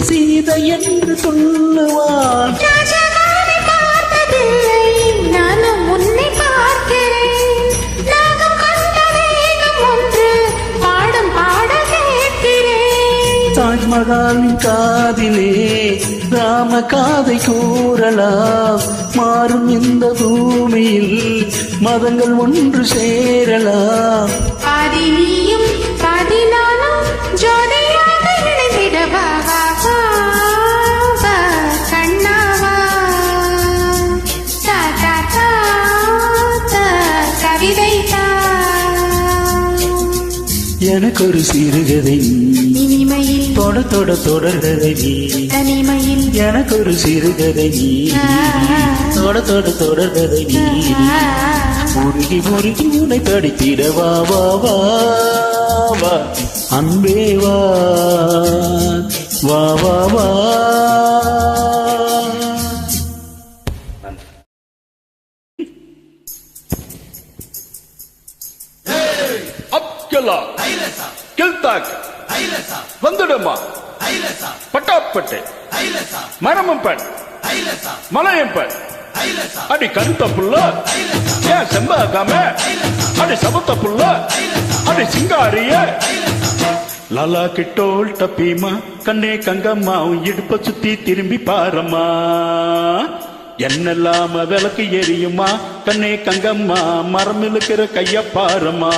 சீதை என்று சொல்லுவான் ராஜாவை பார்த்ததில்லை நானும் உன்னை பார்க்கிறேன் நாகம் கொண்ட வேகம் ஒன்று பாடும் பாட கேட்கிறேன் தாஜ்மஹாலின் காதிலே ராம காதை கூறலாம் மாறும் இந்த பூமியில் மதங்கள் ஒன்று சேரலாம் பாதி நீயும் பாதி நானும் ஜோடியாக இணைந்திடவா வா, வா, வா, கண்ணாவா தா, தா, தா, தா, கவிதை தா எனக்கு ஒரு சிறுகதை இனிமையில் தொட தொட தொடர்கதை நீ தனிமையில் எனக்கு ஒரு சிறுகதை நீ தொட தொட தொடர்கதை நீ முருகி முருகி உன்னை படித்திட வா வா வா வா அன்பே வா வா வா வா அப்கலா கில்தாக் வந்துடுமா பட்டாப்பட்டு மரமம்பன் மலையம்பன் அடி கருத்த புள்ள ஏன் செம்பாகாம அடி சபத்த புள்ள அடி சிங்காரிய லாலா கிட்டோல் டப்பீமா கண்ணே கங்கம்மா உன் இடுப்ப சுத்தி திரும்பி பாரம்மா என்னெல்லாம விளக்கு எரியுமா கண்ணே கங்கம்மா மரம் இழுக்கிற கைய பாரம்மா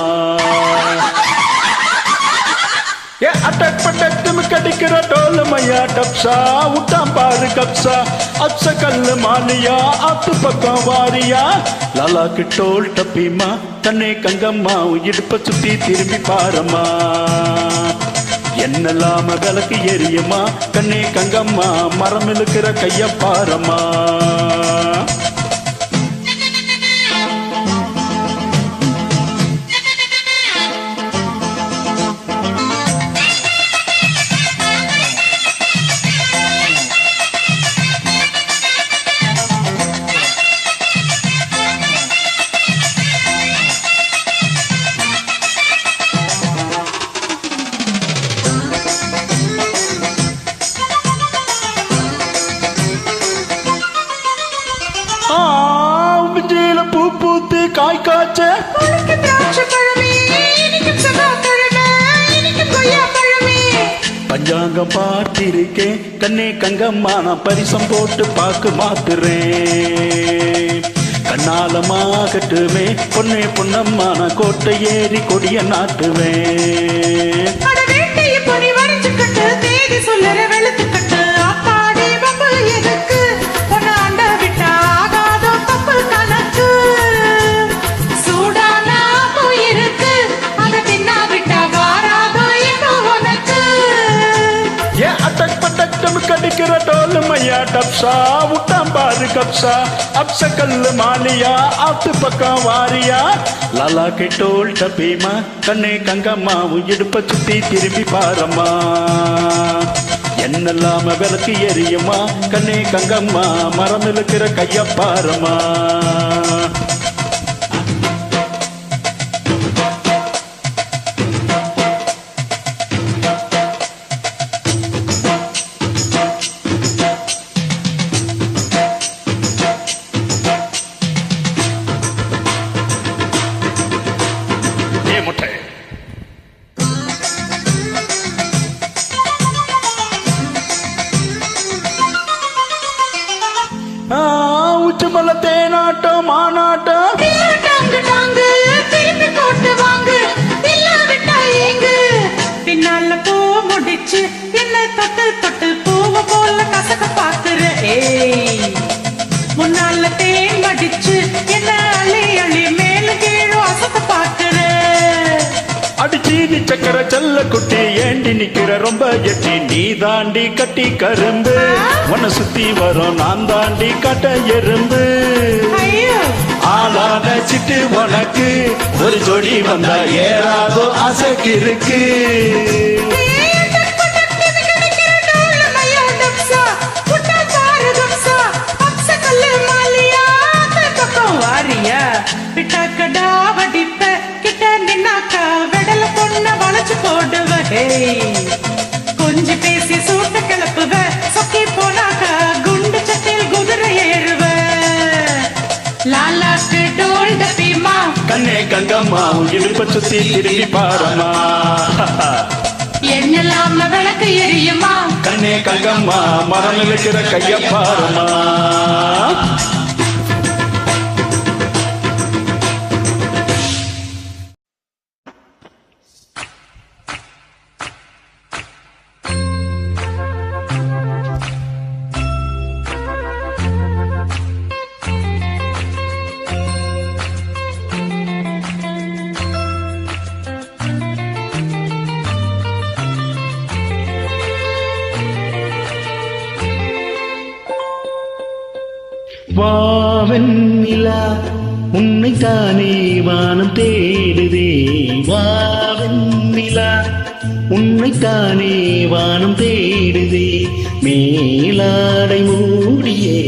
ஏ அட்டக் பட்டக்கு கடிக்கிற டோல் மையா டப்சா உட்டாம் பாரு கப்சா அப்ச கல்லு மாலியா ஆத்து பக்கம் வாரியா லாலா கிட்டோல் டப்பீமா கண்ணே கங்கம்மா உன் இடுப்ப சுத்தி திரும்பி பாரம்மா என்னெல்லாம விளக்கு எரியுமா கண்ணே கங்கம்மா மரம் இழுக்கிற கைய பாரம்மா பூ பூத்து காய் காய்ச்ச பஞ்சாங்கம் பார்த்திருக்கேன் கண்ணே கங்கம்மா நான் பரிசம் போட்டு பாக்கு மாத்துறேன் கண்ணாலமாகட்டுமே பொன்னே பொன்னம்மா நான் கோட்டை ஏறி கொடிய நாட்டுவேன் கடிக்கிற டோல் மையா டப்சா உட்டாம் பாரு கப்சா அப்ச கல்லு மாலியா ஆத்து பக்கம் வாரியா லாலா கே டோல் டப்பீமா கண்ணே கங்கம்மா உன் இடுப்ப சுத்தி திரும்பி பாரம்மா என்னெல்லாம விளக்கு எரியுமா கண்ணே கங்கம்மா மரம் இழுக்கிற கைய பாரம்மா உச்சமல தேனாட்டம் மானாட்டம் பின்னால பூ முடிச்சு என்ன தொட்டு தொட்டு பூவ போல கசக்க பாக்குற முன்னால தேன் மடிச்சு என்ன அள்ளி அள்ளி மேல கீழும் அசக்க பாக்குற அடிச்சீனி சக்கர செல்ல குட்டி ஏண்டி நிக்கிற ரொம்ப எட்டி நீ தாண்டி கட்டி கரும்பு உன்னை சுத்தி வரும் நான் தாண்டி கட்ட எறும்பு ஆளான சிட்டு உனக்கு ஒரு ஜோடி வந்தா ஏறாதோ அசைக்கு இருக்கு இடுப்ப சுத்தி திரும்பி பாரம்மா என்னெல்லாம் விளக்கு எரியுமா கண்ணே கங்கம்மா மரம் இருக்கிற கைய பாரம்மா வாவெண்ணிலா உன்னைத்தானே வானம் தேடுதே வாவெண்ணிலா உன்னைத்தானே வானம் தேடுதே மேலாடை மூடியே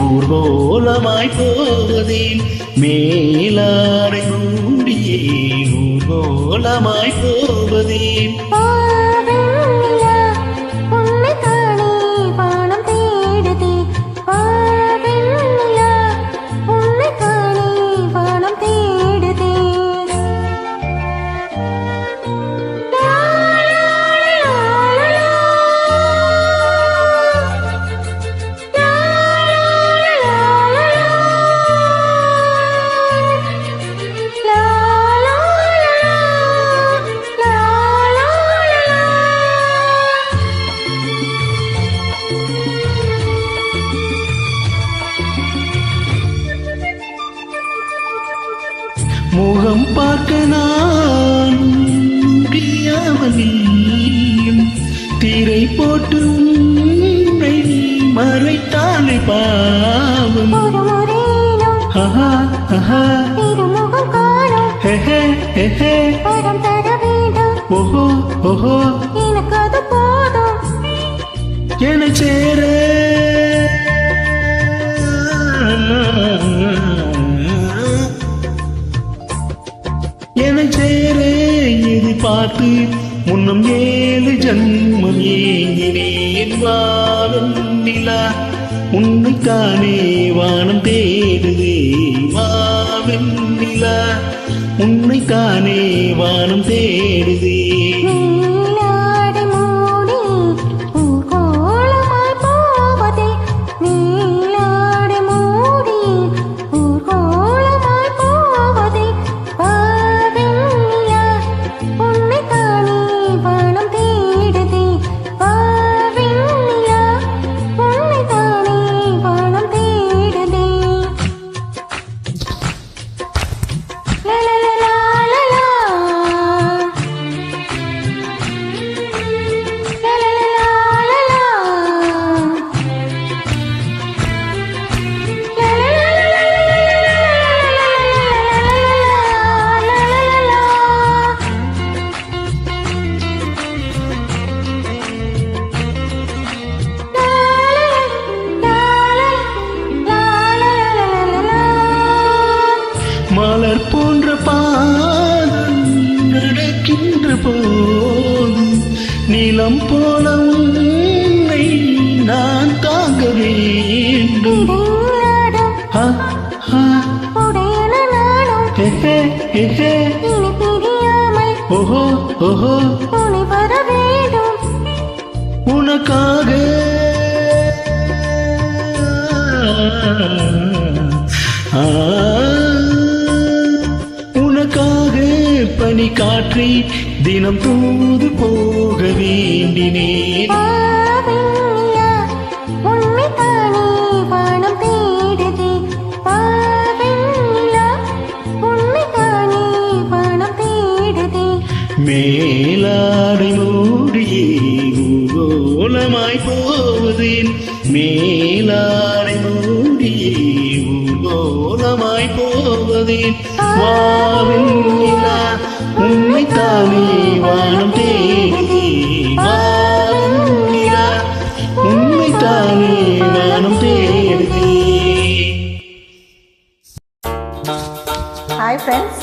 ஊர்கோலமாய் போவதேன் மேலாடை மூடியே ஊர்கோலமாய் போவதேன் முகம் பார்க்க நான் முடியாமலேயும் திரை போட்டு உன்னை மறைத்தானே பாவம் ஓஹோ ஓஹோ என சேர என சேர எதிர்பார்த்து முன்னம் 7 ஜன்மம் ஏங்கினேன் வாவெண்ணிலா உன்னைத்தானே வானம் தேடுதே வாவெண்ணிலா உன்னைத்தானே வானம் தேடுதே மலர் போன்ற பாதம் நடக்கின்ற போது நிலம் போல உன்னை நான் தாங்க வேண்டும் ஓஹோ ஓஹோ உனக்காக உனக்காக பனி காற்றை தினம் தூது போக வேண்டினேன் மேலாடை மூடியே ஊர்கோலமாய் போவதேன் மேலாடை மூடியே ஊர்கோலமாய் போவதேன் வாவெண்ணிலா உன்னைத்தானே வானம் தேடுதே வாவெண்ணிலா உன்னைத்தானே வானம் தேடுதே. Hi friends.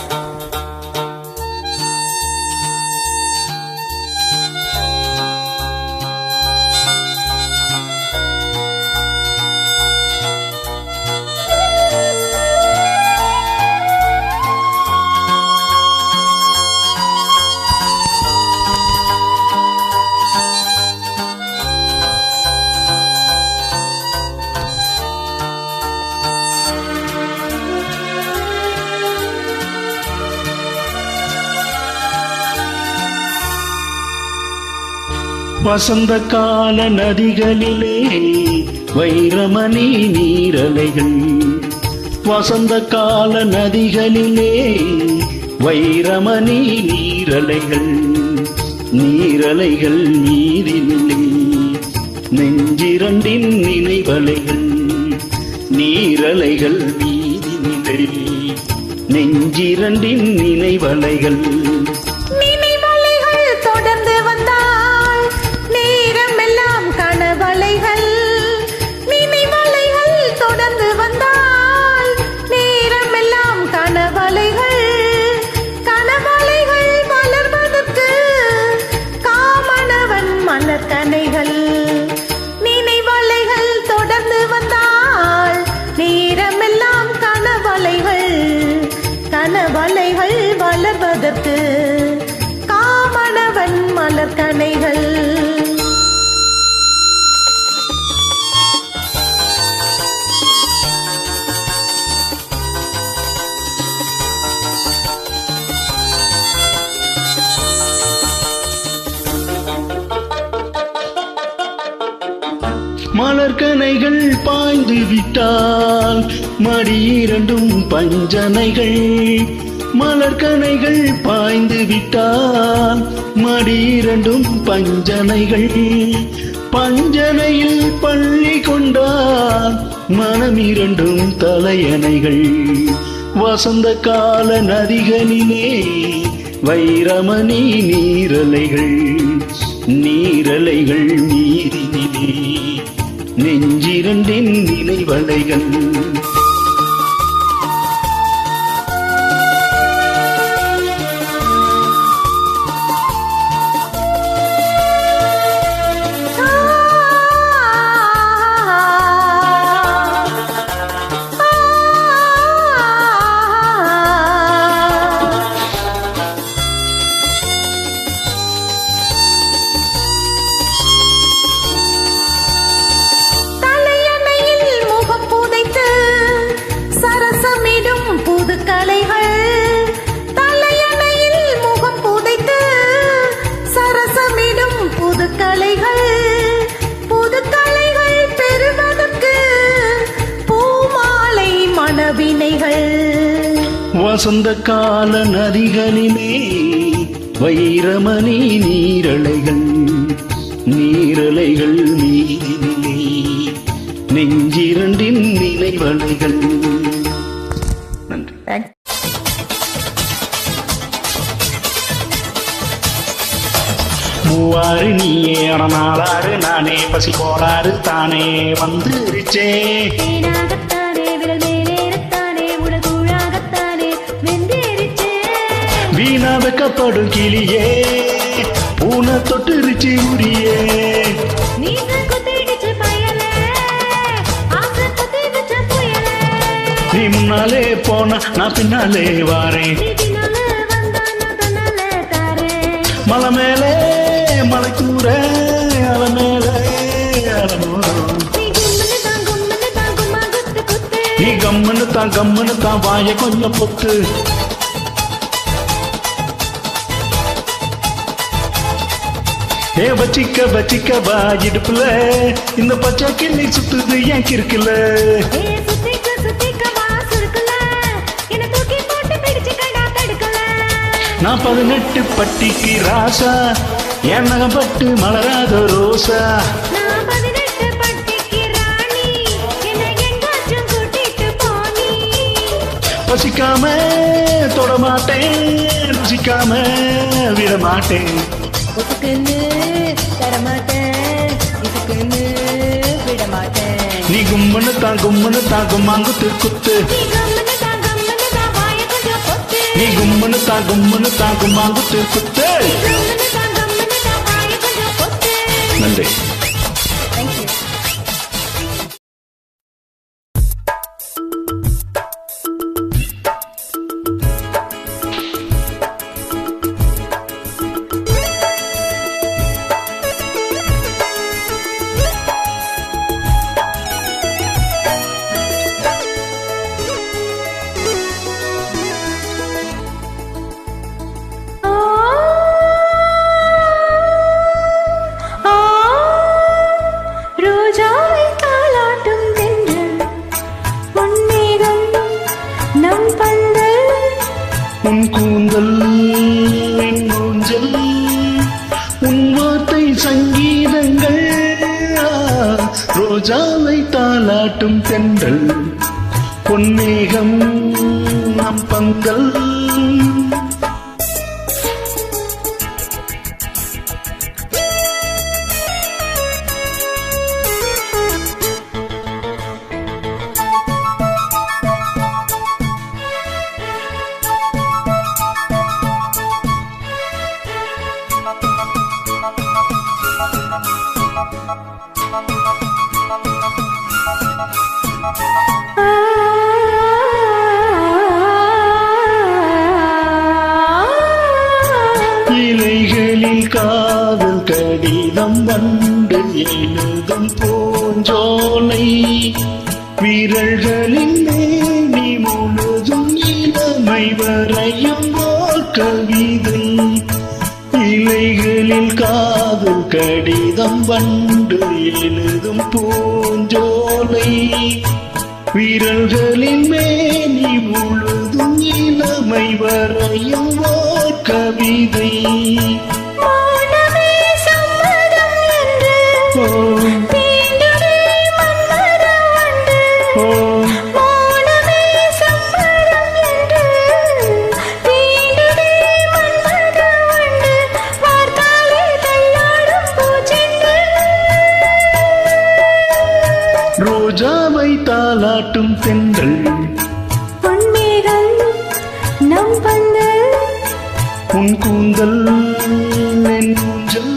வசந்த கால நதிகளிலே வைரமணி நீரலைகள். வசந்த கால நதிகளிலே வைரமணி நீரலைகள். நீரலைகள் நீரினிலே நெஞ்சிரண்டின் நினைவலைகள். நீரலைகள் நீரினிலே நெஞ்சிரண்டின் நினைவலைகள். நினைவலைகள் தொடர்ந்து வந்தால் நேரம் எல்லாம் கனவலைகள். நினைவலைகள் தொடர்ந்து வந்தால் நேரம் எல்லாம் கனவலைகள். கனவலைகள் வளர்வதற்கு காமனவன் மலர்கனைகள். நினைவலைகள் தொடர்ந்து வந்தால் நேரமெல்லாம் கனவலைகள். கனவலைகள் வளர்வதற்கு காமனவன் மலர்கனைகள். மலர்கனைகள் பாய்ந்து விட்டால் மடியிரண்டும் பஞ்சனைகள். மலர்கனைகள் பாய்ந்து விட்டால் மடியிரண்டும் பஞ்சனைகள். பஞ்சனையில் பள்ளி கொண்டால் மனமிரண்டும் தலையணைகள். வசந்த கால நதிகளிலே வைரமணி நீரலைகள். நீரலைகள் நீரினிலே நெஞ்சிரண்டின் நினைவலைகள். வசந்த கால நதிகளிலே வைரமணி நீரலைகள். நீரலைகள் நீரினிலே நெஞ்சிரண்டின் நினைவலைகள். நன்றி. மூவாறு நீயே நாளாறு நானே பசி கோளாறு தானே வந்துருச்சே. வீணாதக்கப்படும் கிளியே பூனை தொட்டுருச்சு உரியே. நீ முன்னாலே போன நான் பின்னாலே வாரேன். மலை மேலே மலை கூற அலை மேலே அலமோரம். நீ கம்முன்னு தான் வாய கொஞ்சம் பொத்து. ஏ வச்சிக்க வா இடுப்புல இந்த பச்சை கிள்ளி சுத்துது ஏன் கிறுக்குல. நான் 18 பட்டிக்கு ராசா என் நகப்பட்டு மலராத ரோசா. பசிக்காம தொடமாட்டேன் ருசிக்காம விடமாட்டேன். நீ கும்முன்னு தான் கும்மாங்குத்து குத்து. நீ கும்முன்னு தான் கும்மாங்குத்து குத்து. நன்றி. ஆ ரோஜாவை தாலாட்டும் தென்றல் பொன்னேகம் நம் பந்தல் இலைகளில் காதல் கடிதம் வண்டு எழுதும் பூஞ்சோலை விரல்களின் மேனி முழுதும் இளமை வரையும் ஓர் கவிதை இலைகளில் காதல் கடிதம் வண்டு எழுதும் பூஞ்சோலை விரல்களின் மேனி முழுதும் இளமை வரையும் ஓர் கவிதை மௌனமே சம்மதம் என்று தீண்டுதே மன்மதம் வண்டு. மௌனமே சம்மதம் என்று தீண்டுதே மன்மதம் வண்டு. வார்த்தாலே தள்ளாடும் பூச்செண்டு. ரோஜாவை தாலாட்டும் தென்றல் பொன்மேகம் நம் பந்தல். உன் கூந்தல் என் ஊஞ்சல்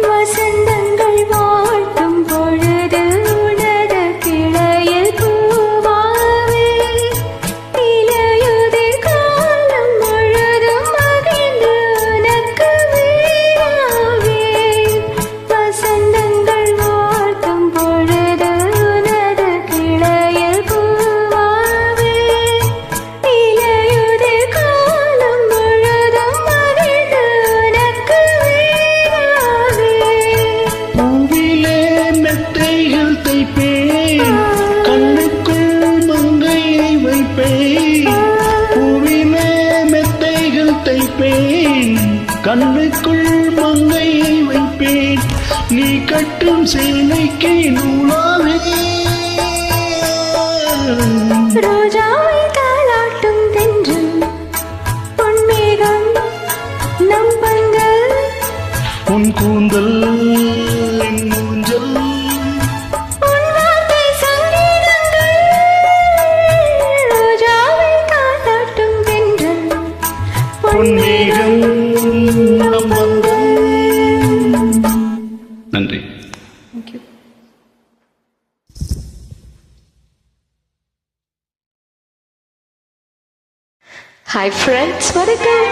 வசந்தங்கள் வாழ்த்தும் பொழுது உனது கிளையில் பூவாவே இலையுதிர் காலம் முழுதும் மகிழ்ந்து உனக்கு வீராவே. வசந்தங்கள் வாழ்த்தும் பொழுது உனது கிளையில் பூவாவே இலையுதிர் காலம் முழுதும் மகிழ்ந்து உனக்கு வீராவே. பூவிலே மெத்தைகள் தைப்பேன் கண்ணுக்குள் மங்கையை வைப்பேன் பூவிலே மெத்தைகள் தைப்பேன் கண்ணுக்குள் மங்கையை வைப்பேன் நீ கட்டும் சேலைக்கு நூலாவே ரோஜாவை தாலாட்டும் தென்றல் பொன்மேகம் நம் பந்தல். உன் கூந்தல் என் ஊஞ்சல் உன் வார்த்தை சங்கீதங்கள். ரோஜாவை தாலாட்டும் தென்றல் பொன்னேகம் நம் பந்தல். நன்றி. Hi friends, வணக்கம்.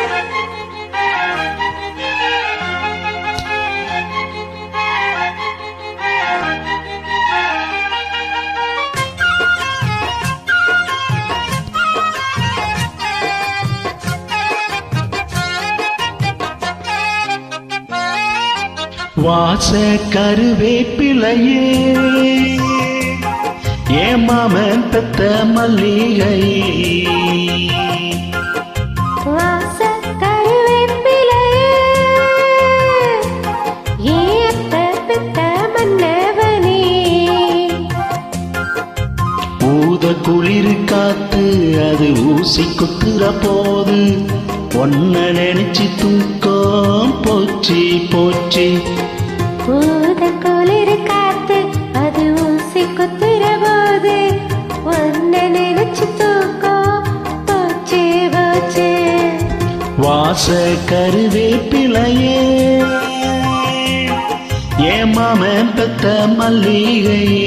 வாச கருவேப்பிலையே ஏமாமன் பெத்த மல்லிகையே வாச கருவேப்பிலையே ஏத்த பெத்த மன்னவனே. ஊத குளிர் காத்து அது ஊசி குத்துற போது ஒன்ன நினைச்சு தூக்கம் போச்சு போச்சு ஊத குளிர் காத்து அது ஊசி குத்துற போது ஒன்ன நினைச்சு தூக்கம் போச்சு போச்சு. வாச கருவேப்பிலையே ஏமாமன் பெத்த மல்லிகையே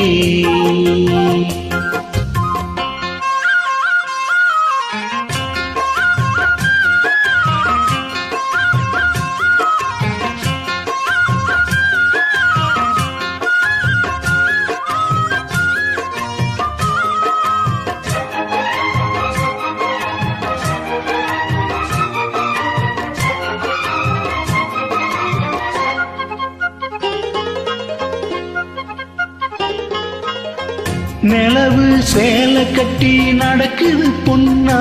நிலவு சேலை கட்டி நடக்குது பொன்னா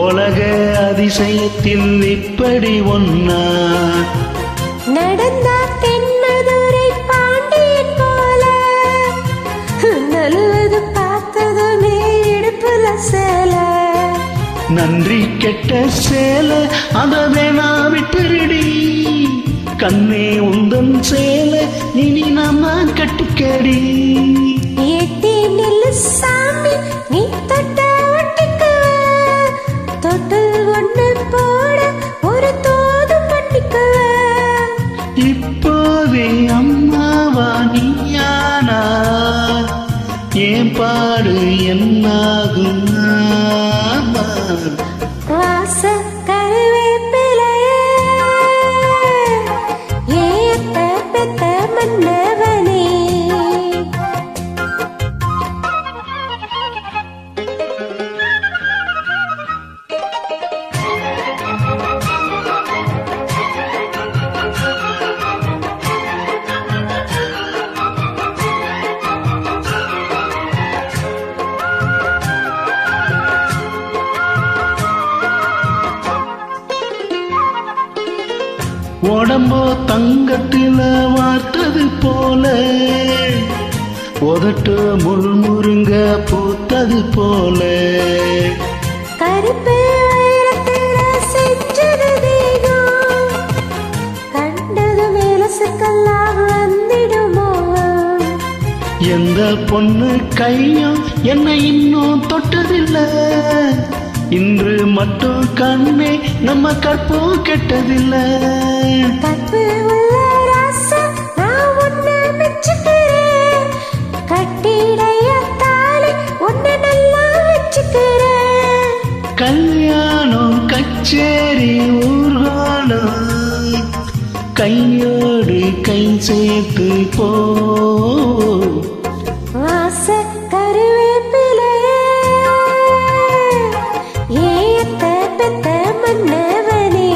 உலக அதிசயத்தில் இப்படி ஒன்னா நடந்தா தென்மதுரை பாண்டியன் போல நல்லது பார்த்ததுமே இடுப்புல சேல நன்றி கெட்ட சேலை அத வேணா விட்டுருடி கண்ணே உந்தன் சேலை இனி நாம கட்டிக்கடி எட்டி நில்லு சாமி நீ தொட்ட ஒட்டிக்குவ தொட்டு ஒண்ணு போட ஒரு தோது பண்ணிக்குவ இப்போதே அம்மாவா நீயானா ஏன் பாடு என்னாகும் வாச கருவேப்பிலையே ஏத்த பெத்த மன்னவனே உடம்போ தங்கத்தில வார்த்தது போல உதட்டு முள்முருங்க பூத்தது போல கருப்பு வைரத்தில செஞ்சது தேகம் கண்டது மேலசுக்கெல்லாம் வந்திடுமோ எந்த பொண்ணு கையும் என்னை இன்னும் தொட்டதில்லை இன்று மட்டும் கண்ணே நம்ம கற்பும் கெட்டதில்லை கற்பு உள்ள ராசா நான் உன்னை மெச்சுக்கிறேன் கட்டிடைய தாலி உன்னை நல்லா வச்சுக்கிறேன் கல்யாணம் கச்சேரி ஊர்வலம் கையோடு கை சேர்த்து போ வாச கருவேப்பிலையே ஏத்த பெத்த மன்னவனே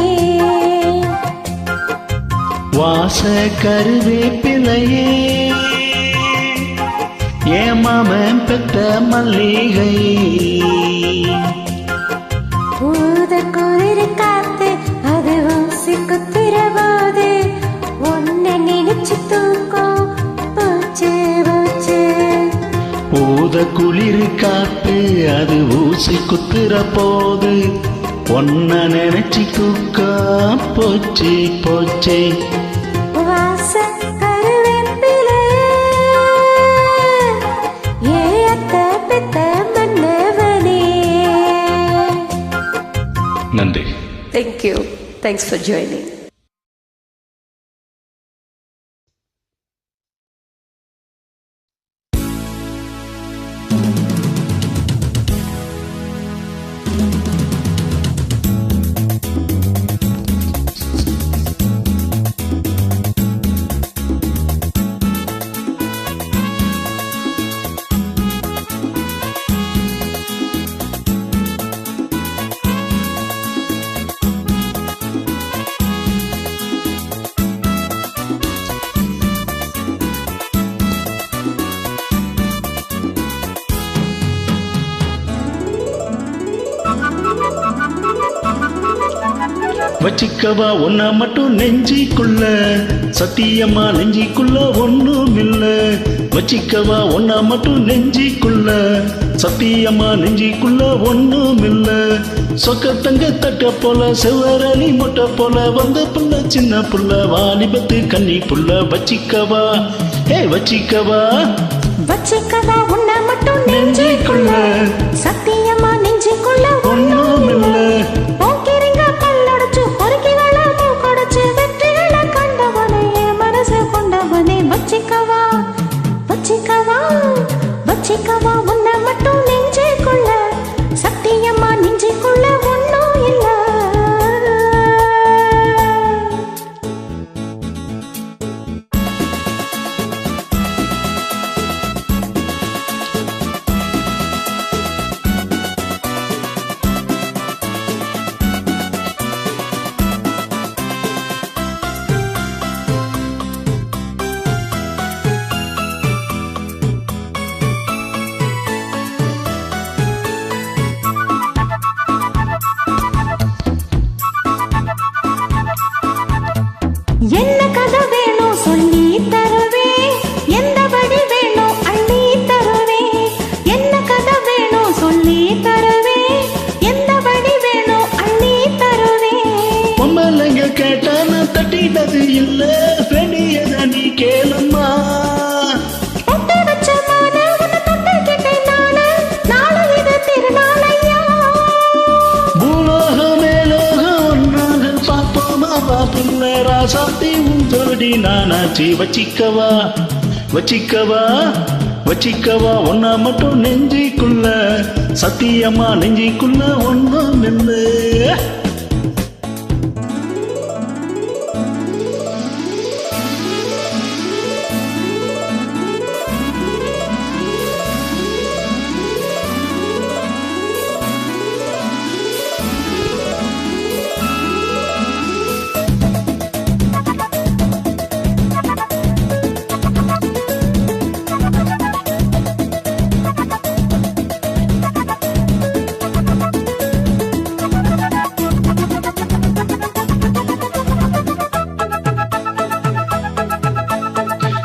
வாச கருவேப்பிலையே ஏமாமன் பெத்த மல்லிகை ஊத குளிர் காத்து அது ஊசி குத்துற போது உன்னை நினைச்சு தூக்கம் போச்சு போச்சு பூத குளிர் காத்து அது ஊசி குத்துற போது ஒன்ன நினைச்சு தூக்கம் போச்சு போச்சே வாச கருவேப்பிலையே ஏத்த பெத்த மன்னவனே நன்றி Thank you. Thanks for joining. வச்சிக்கவா ஒன்ன மட்டும் நெஞ்சிக்குள்ள சத்தியமா நெஞ்சிக்குள்ள ஒண்ணும் இல்ல வச்சிக்கவா ஒன்ன மட்டும் நெஞ்சிக்குள்ள சத்தியமா நெஞ்சிக்குள்ள ஒண்ணும் இல்ல சொக்க தங்க தட்ட போல செவரளி மொட்டை போல வந்த புள்ள சின்ன புள்ள வாலிபத்து கன்னி புள்ள வச்சிக்கவா வச்சிக்கவா வச்சிக்கவா உன்னை மட்டும் நெஞ்சுக்குள்ள சத்தியமா நெஞ்சுக்குள்ள ஒண்ணும் இல்ல போக்கிரிங்க பல்லடைச்சு பொறுக்கிகள மூக்கடைச்சு வெற்றிகளை கண்டவனே மனசு கொண்டவனே வச்சிக்கவா வச்சிக்கவா வச்சிக்கவா உன்னை மட்டும் நெஞ்சுக்குள்ள சத்தியமா நெஞ்சுக்குள்ள ஒண்ணும் இல்ல வேண்டியது இல்ல வேண்டியத நீ கேளுமா ஒட்டு வச்ச மாலை உன்னை தொட்டு கேட்டேன் நானு. நாளை இது திருநாளையா. பூலோகம் மேலோகம் ஒன்னாக பார்ப்போமா பாப்புள்ள ராசாத்தி உன் ஜோடி நானாச்சு வச்சிக்கவா வச்சிக்கவா வச்சிக்கவா ஒன்னா மட்டும் நெஞ்சிக்குள்ள சத்தியமா நெஞ்சிக்குள்ள ஒன்னும் இல்லை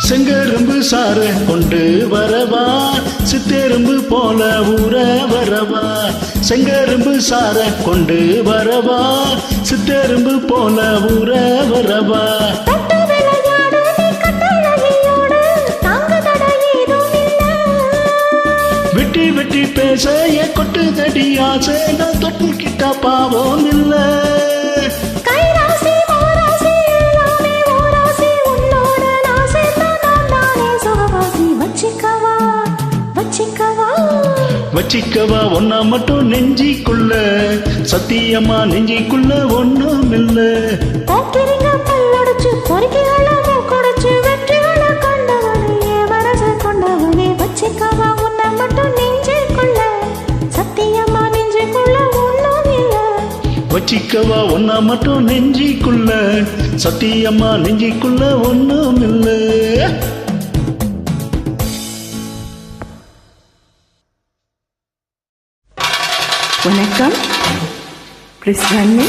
செங்கரும்பு சார கொண்டு வரவா சித்தெரும்பு போல ஊற வரவா செங்கரும்பு சார கொண்டு வரவா சித்தெரும்பு போல ஊற வரவா தொட்டு விளையாடு நீ கட்டழகியோடு. தாங்க தடை ஏதும் இல்ல. வெட்டி வெட்டி பேச என் கொட்டு தடி ஆசை நான் தொட்டுக்கிட்ட பாவம் இல்ல கைராசி மாராசி எல்லாமே ஓராசி. உன்னோட நான் சேர்ந்தா நான் தானே சுகவாசி. வச்சிக்கவா வச்சிக்கவா. வச்சிக்கவா ஒன்னா மட்டும் நெஞ்சிக்குள்ள சத்தியமா நெஞ்சிக்குள்ள ஒண்ணும் இல்ல போக்கிரிங்க பல்லடிச்சு பொறுக்கிகளை மூக்கொடைச்சு வெற்றிகளை கண்டவனே மனசு கொண்டவனே. வச்சிக்கவா உன்னை மட்டும் நெஞ்சுக்குள்ள சத்தியமா நெஞ்சுக்குள்ள ஒண்ணும் இல்ல. வச்சிக்கவா ஒன்னா மட்டும் நெஞ்சிக்குள்ள சத்தியமா நெஞ்சிக்குள்ள ஒண்ணும் இல்ல வணக்கம். Please run me.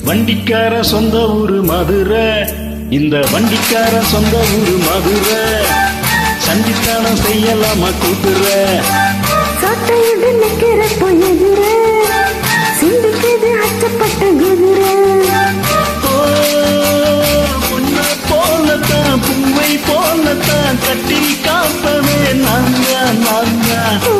வண்டிக்கார சொந்த ஊரு மதுரை இந்த வண்டிக்கார சொந்த ஊரு மதுரை சண்டித்தானம் செய்யலாமா குதிரை சட்டையுடு நிக்கிறப்போ எதிர சிந்திக்குது அச்சப்பட்ட குதிரை. பொண்ணை போலத்தான் பூவை போலத்தான் கட்டி காப்பவே நாங்க ஓ,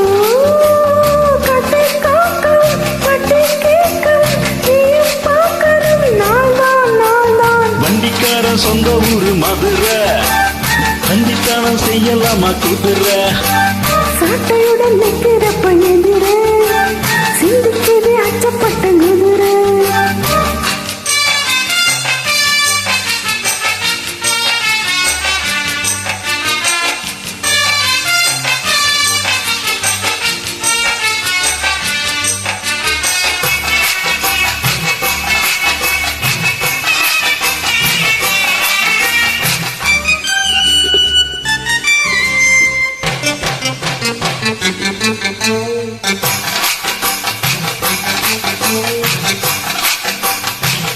கட்டி காக்கும், கட்டி கேட்கும், நீயும் பார்க்கணும் நான்தான், நான்தான். வண்டிக்கார சொந்த ஊரு மதுரை சண்டித்தானம் செய்யலாமா குதிரை சட்டையுடன் நிக்கிறப்ப எதிர சிந்திக்குது அச்சப்பட்ட குதிரை.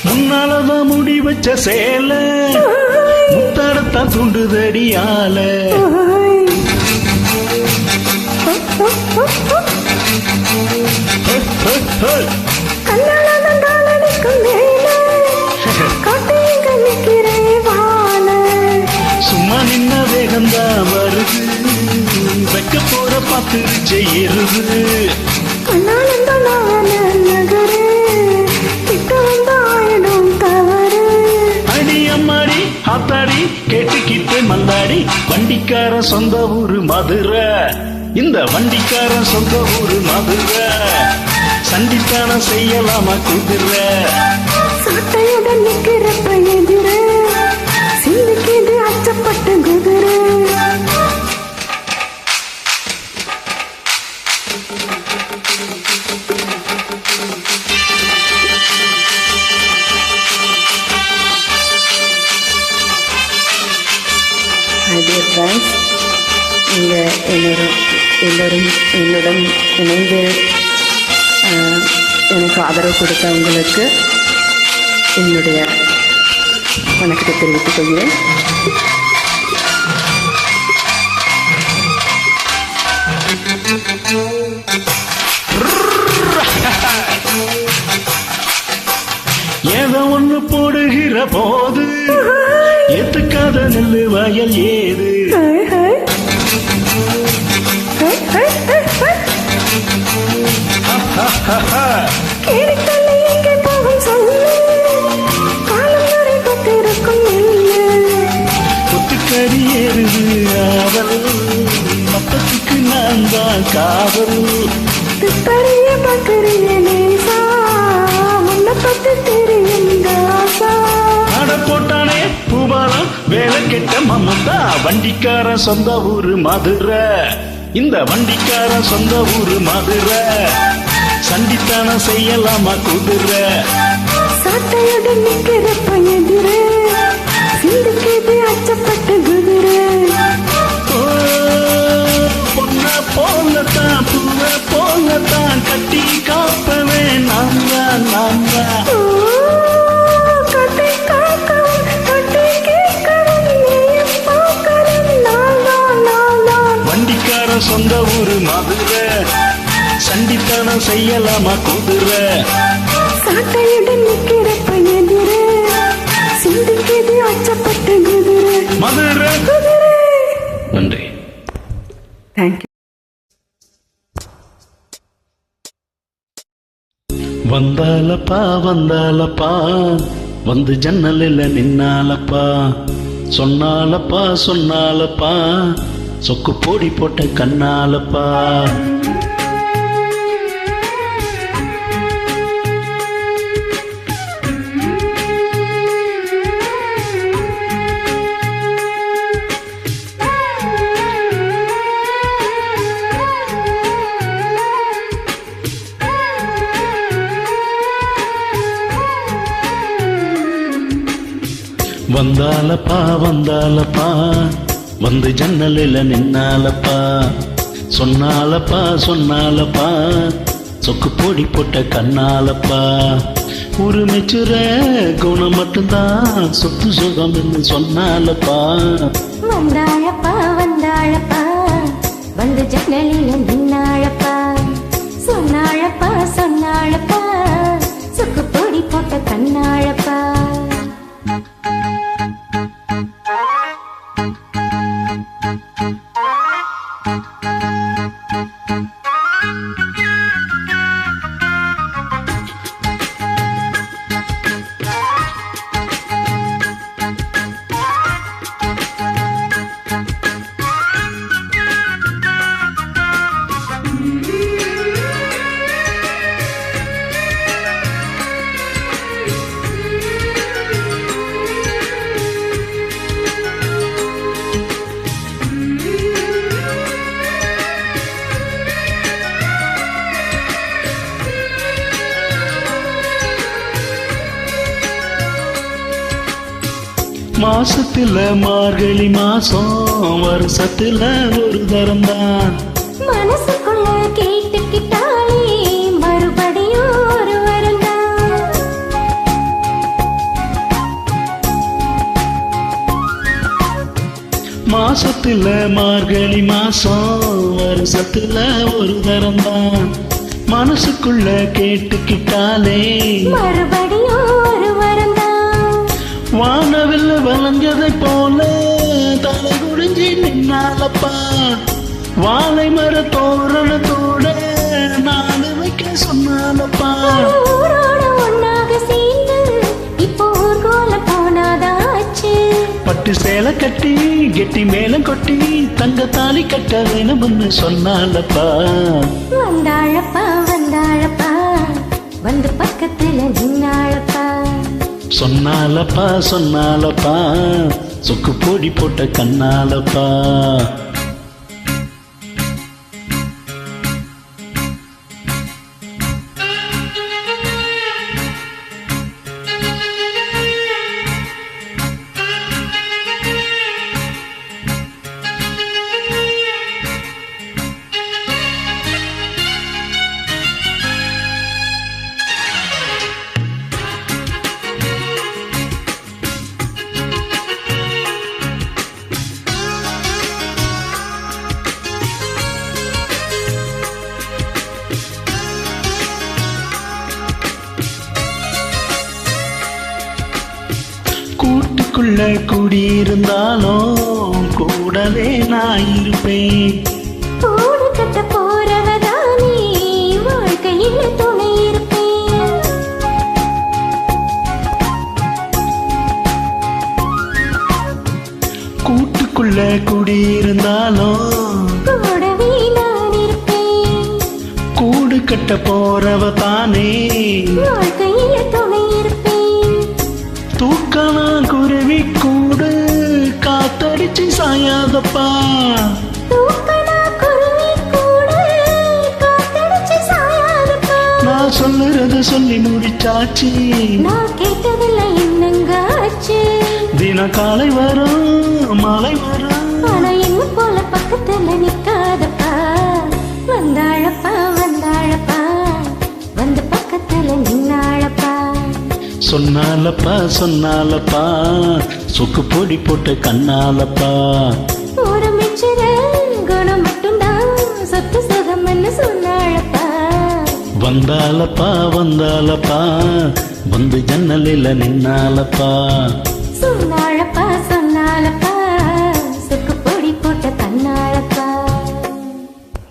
முன்னாலதான் முடி வச்ச சேல முத்தாரத்தான் துண்டுதடியால கண்ணால காலடிக்கும் வேலை காட்டையும் கண்ணிக்கிறேன் வாழ. சும்மா நின்ன வேகம்தான் வருது வைக்க போற பார்த்து செய்யறது கண்ணாலந்த நான நகரு கிட்ட வந்த ஆயிடும் தவறு. அடி அம்மாடி ஆத்தாடி கேட்டுக்கிட்டு மல்லாடி வண்டிக்கார சொந்த ஊரு மதுரை இந்த வண்டிக்கார சொந்த ஊரு மதுரை சண்டித்தானம் செய்யலாமா குதிரை சாட்டையுடன் நிக்கிறப்ப எதிர சிந்திக்கிது அச்சப்பட்ட குதிரை. My dear friends, நீங்கள் எல்லோரும் என்னுடன் இணைந்து எனக்கு ஆதரவு கொடுத்த உங்களுக்கு என்னுடைய வணக்கத்தை தெரிவித்துக் கொள்கிறேன். ஏதோ ஒண்ணு போடுகிற போது ஏத்துக்காத நெல்லு வயல் ஏது. கொத்துக்கறி ஏறுது அவள் மொத்தத்துக்கு நான் தான் காவல். நட போட்டானே பூபாலம் வேலை கெட்ட மமத்தா. வண்டிக்கார சொந்த ஊரு மதுரை, இந்த வண்டிக்கார சொந்த ஊரு மதுரை. சண்டித்தானம் செய்யலாமா குதிரை. சாட்டையுடன் நிக்கிறப்ப எதிர சிந்திக்கிது அச்சப்பட்ட குதிரை. பொண்ண போலத்தான் பூவ போலத்தான் கட்டி காப்பவே நான் தான் நான் தான். கட்டி காக்கவும் கட்டி கேட்கவும் நீயும் பார்க்கவும் நான் தான் நான் தான். வண்டிக்கார சொந்த ஊரு மதுரை, சண்டித்தானம் செய்யலாமா குதிரை. சாட்டையுடன் நிக்கிறப்ப எதிர சிந்திக்கிது அச்சப்பட்ட குதிரை. மதுரை. நன்றி. தேங்க்யூ. வந்தாலப்பா வந்தாலப்பா வந்து ஜன்னலில் நின்னாலப்பா. சொன்னாலப்பா சொன்னாலப்பா சொக்கு போடி போட்ட கண்ணாலப்பா. வந்தாலப்பா வந்தாலப்பா வந்து ஜன்னலில் நின்னாலப்பா. சொன்னாலப்பா சொன்னாலப்பா சொக்கு போடி போட்ட கண்ணாலப்பா. ஒரு மெச்சுற குணம் மட்டும்தான் சொத்து சுகம் சொன்னாலப்பா. வந்தாளப்பா வந்தாளப்பா வந்து ஜன்னலில் நின்னாளப்பா. சொன்னாளப்பா சொன்னாளப்பா சொக்கு பொடி போட்ட கண்ணாளப்பா. மாசத்துல மார்கழி மாசம் வருஷத்துல ஒரு தரம்தான். மனசுக்குள்ள கேட்டுக்கிட்டாலே மறுபடியும் ஒரு வரந்தான். மாசத்துல மார்கழி மாசம் வருஷத்துல ஒரு தரம்தான். மனசுக்குள்ள கேட்டுக்கிட்டாலே மறுபடியும் ஒரு வரந்தான். வானவில் வளைஞ்சதை போல தலை குடிஞ்சி நின்னாலப்பா. வாழை மர தோரணத்தோட நாடு வைக்க சொன்னாலப்பா. ஊரோட ஒன்னாக சேர்ந்து இப்போ ஊர்கோல போனாதாச்சு. பட்டு சேலை கட்டி கெட்டி மேலம் கொட்டி தங்க தாலி கட்ட வேணும்னு சொன்னாலப்பா. வந்தாளப்பா வந்தாளப்பா வந்து பக்கத்துல நின்னாளப்பா. சொன்னாலப்பா சொன்னாலப்பா சொக்கு பொடி போட்ட கண்ணாலப்பா. கூட்டுக்குள்ள குடியிருந்தாலும் கூடவே நான் இருப்பேன். கூடு கட்ட போறவதானே வாழ்க்கையில் துணை இருப்பேன். கூட்டுக்குள்ள குடியிருந்தாலும் கூடவே நான் இருப்பேன். கூடு கட்ட போறவ தானே வாழ்க்கையில் துணை இருப்பேன். தூக்கமா குருவி கூடு காத்தடிச்சு சாயாதப்பா. தூக்கமா குருவி கூடு காத்தடிச்சு சாயாதப்பா. நான் சொல்லுறது சொல்லி முடிச்சாச்சு. நான் கேட்டதில்லை என்னங்க ஆச்சு. தின காலை வரும் மாலை வரும். ஆனா என்ன போல பக்கத்துல நிக்காதப்பா. வந்தாழப்பா வந்தாழப்பா வந்து பக்கத்துல நின்னாழப்பா. சொன்னாலப்பா சொன்னாலப்பா சொக்கு பொடி போட்ட கண்ணாலப்பா. ஒரு மெச்சுற குணம் மட்டும்தான் சொத்து சுகம்னு சொன்னாழப்பா. வந்தாலப்பா வந்தாலப்பா வந்து ஜன்னலில நின்னாலப்பா. சொன்னாழப்பா சொன்னாலப்பா சொக்கு பொடி போட்ட கண்ணாழப்பா.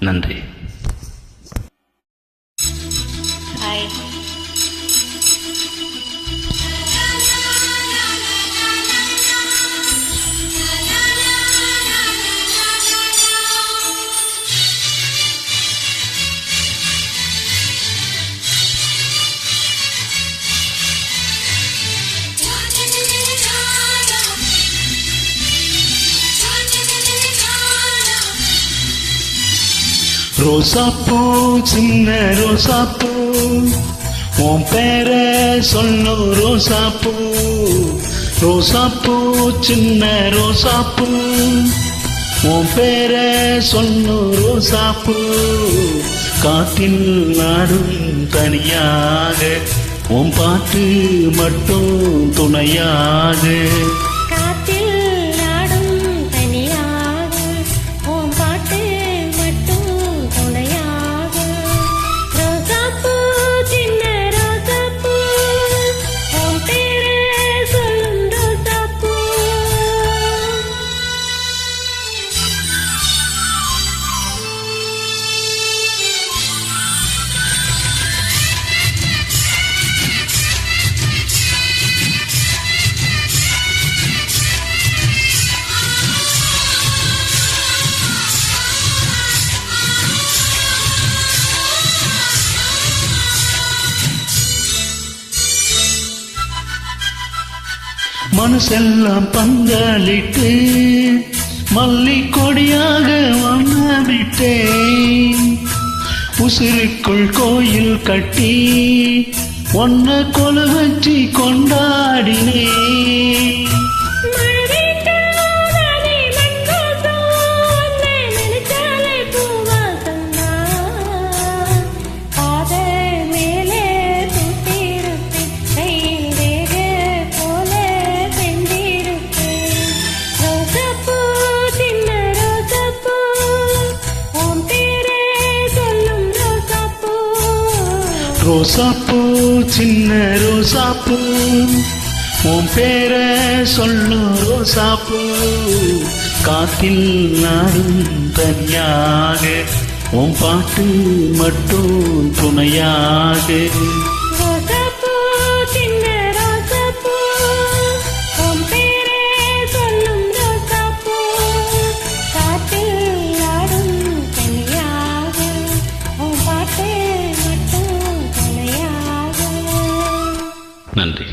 நன்றி. ரோசாப்பூ சின்ன ரோசாப்பூ உன் பேர சொல்லும் ரோசாப்பூ. ரோசாப்பூ சின்ன ரோசாப்பூ உன் பேர சொல்லும் ரோசாப்பூ. காட்டில் நாடும் தனியாக உன் பாட்டு மட்டும் துணையாக. காத்தில் நாடும் தனியாக உன் பாட்டு மட்டும் துணையாக. ரோசாப்பூ சின்ன ரோசாப்பூ உன் பேரை சொல்லும் ரோசாப்பூ. மனசெல்லாம் பந்தலிட்டு மல்லி கொடியாக வண்ணமிட்டேன். உசிருக்குள் கோயில் கட்டி ஒன்ன கொலு வச்சு கொண்டாடினேன். ரோசாப்பூ சின்ன ரோசாப்பூ உன் பேர சொல்லும் ரோசாப்பூ. காத்தில் நாடும் தனியாக உன் பாட்டு மட்டும் துணையாக. ரோசாப்பூ சின்ன ரோசாப்பூ உன் பேரை சொல்லும் ரோசாப்பூ. காத்தில் நாடும் தனியாக உன் பாட்டு மட்டும் துணையாக. நன்றி.